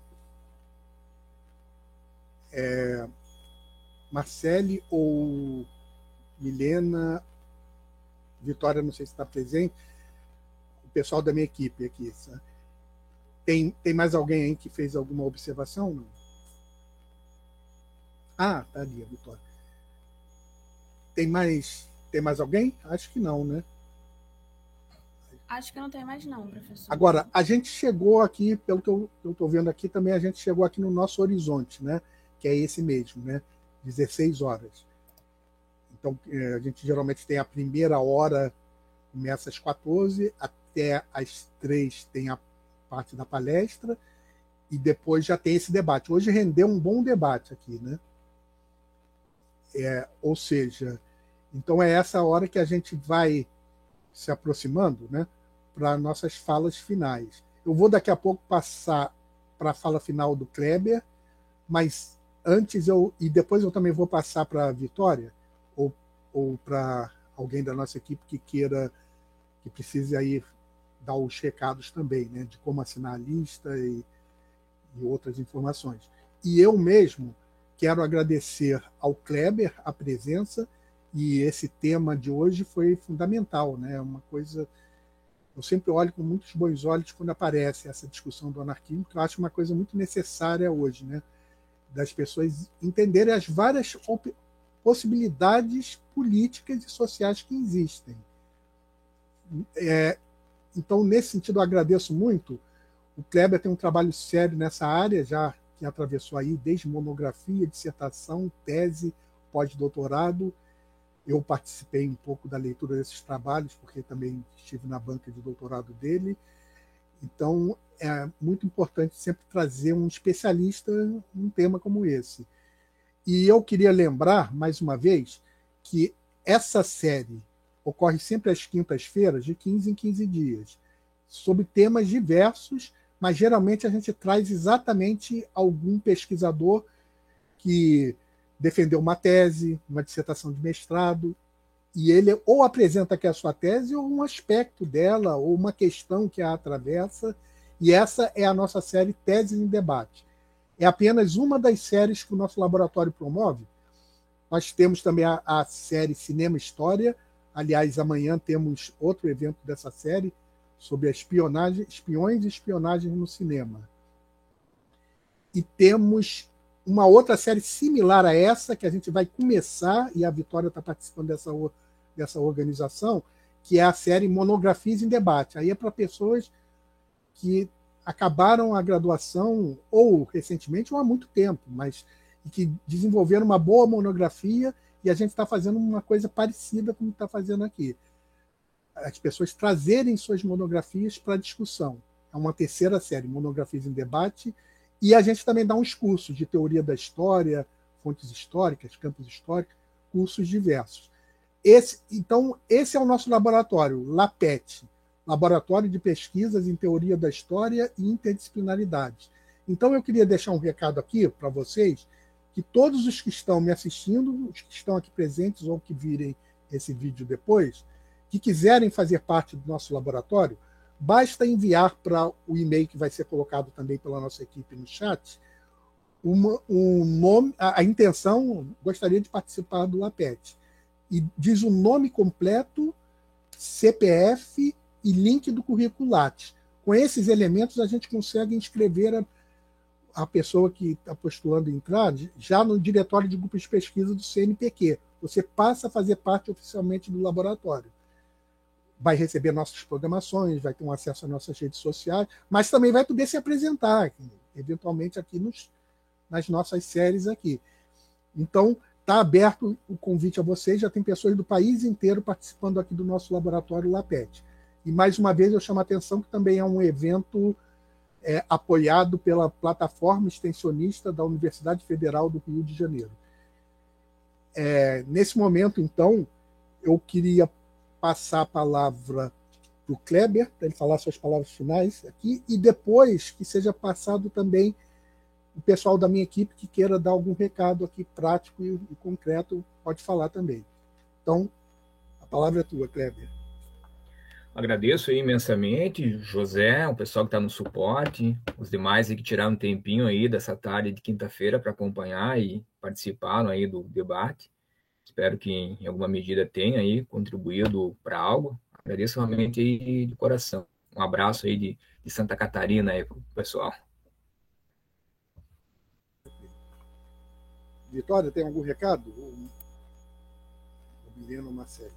Marcele ou Milena? Vitória, não sei se está presente. O pessoal da minha equipe aqui. Sabe? Tem mais alguém aí que fez alguma observação? Não? Ah, tá ali a Vitória. Tem mais alguém? Acho que não, né? Acho que não tem mais não, professor. Agora, a gente chegou aqui, pelo que eu estou vendo aqui, também a gente chegou aqui no nosso horizonte, né? Que é esse mesmo, né? 16 horas. Então, a gente geralmente tem a primeira hora, começa às 14, até às 3 tem a parte da palestra, e depois já tem esse debate. Hoje rendeu um bom debate aqui, né? Ou seja, então é essa hora que a gente vai se aproximando, né, para nossas falas finais. Eu vou daqui a pouco passar para a fala final do Kleber, mas antes e depois eu também vou passar para a Vitória ou para alguém da nossa equipe que precise aí dar os recados também, né, de como assinar a lista e outras informações. E eu mesmo quero agradecer ao Kleber a presença, e esse tema de hoje foi fundamental, né? Uma coisa, eu sempre olho com muitos bons olhos quando aparece essa discussão do anarquismo, que eu acho uma coisa muito necessária hoje, né? Das pessoas entenderem as várias possibilidades políticas e sociais que existem. Então, nesse sentido, eu agradeço muito. O Kleber tem um trabalho sério nessa área, já que atravessou aí desde monografia, dissertação, tese, pós-doutorado. Eu participei um pouco da leitura desses trabalhos, porque também estive na banca de doutorado dele. Então, é muito importante sempre trazer um especialista num tema como esse. E eu queria lembrar, mais uma vez, que essa série ocorre sempre às quintas-feiras, de 15 em 15 dias, sobre temas diversos, mas geralmente a gente traz exatamente algum pesquisador que defendeu uma tese, uma dissertação de mestrado, e ele ou apresenta aqui a sua tese ou um aspecto dela, ou uma questão que a atravessa, e essa é a nossa série Teses em Debate. É apenas uma das séries que o nosso laboratório promove. Nós temos também a série Cinema História. Aliás, amanhã temos outro evento dessa série sobre a espionagem, espiões e espionagem no cinema. E temos uma outra série similar a essa, que a gente vai começar, e a Vitória está participando dessa organização, que é a série Monografias em Debate. Aí é para pessoas que acabaram a graduação ou recentemente ou há muito tempo, mas que desenvolveram uma boa monografia, e a gente está fazendo uma coisa parecida com o que está fazendo aqui. As pessoas trazerem suas monografias para a discussão. É uma terceira série, Monografias em Debate, e a gente também dá uns cursos de teoria da história, fontes históricas, campos históricos, cursos diversos. Então, esse é o nosso laboratório, LAPET, Laboratório de Pesquisas em Teoria da História e Interdisciplinaridade. Então, eu queria deixar um recado aqui para vocês, que todos os que estão me assistindo, os que estão aqui presentes ou que virem esse vídeo depois, que quiserem fazer parte do nosso laboratório, basta enviar para o e-mail que vai ser colocado também pela nossa equipe no chat, um nome, a intenção, gostaria de participar do LAPET. E diz o nome completo, CPF e link do currículo Lattes. Com esses elementos, a gente consegue inscrever a pessoa que está postulando entrar já no diretório de grupos de pesquisa do CNPq. Você passa a fazer parte oficialmente do laboratório. Vai receber nossas programações, vai ter um acesso às nossas redes sociais, mas também vai poder se apresentar, eventualmente, aqui nas nossas séries aqui. Então, está aberto o convite a vocês, já tem pessoas do país inteiro participando aqui do nosso laboratório LAPET. E, mais uma vez, eu chamo a atenção que também é um evento apoiado pela plataforma extensionista da Universidade Federal do Rio de Janeiro. Nesse momento, então, eu queria passar a palavra para o Kleber, para ele falar suas palavras finais aqui, e depois que seja passado também o pessoal da minha equipe que queira dar algum recado aqui prático e concreto, pode falar também. Então, a palavra é tua, Kleber. Agradeço aí imensamente, José, o pessoal que está no suporte, os demais aí que tiraram um tempinho aí dessa tarde de quinta-feira para acompanhar e participaram aí do debate. Espero que em alguma medida tenha aí contribuído para algo. Agradeço realmente aí de coração. Um abraço aí de Santa Catarina aí para o pessoal. Vitória, tem algum recado? Menino Marcelo.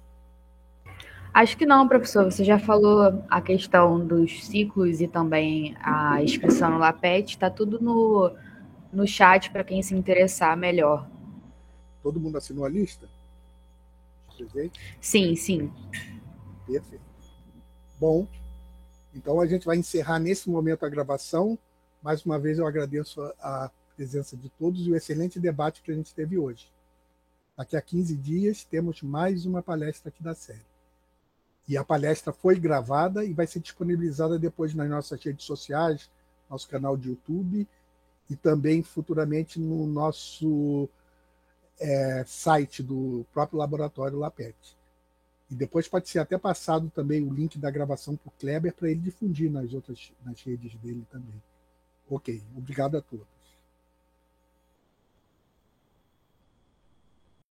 Acho que não, professor. Você já falou a questão dos ciclos e também a inscrição no LAPET. Está tudo no chat para quem se interessar melhor. Todo mundo assinou a lista? Presente? Sim, sim. Perfeito. Bom, então a gente vai encerrar nesse momento a gravação. Mais uma vez eu agradeço a presença de todos e o excelente debate que a gente teve hoje. Daqui a 15 dias temos mais uma palestra aqui da série. E a palestra foi gravada e vai ser disponibilizada depois nas nossas redes sociais, nosso canal de YouTube e também futuramente no nosso site do próprio laboratório LAPET. E depois pode ser até passado também o link da gravação para o Kleber para ele difundir nas redes dele também. Ok, obrigado a todos.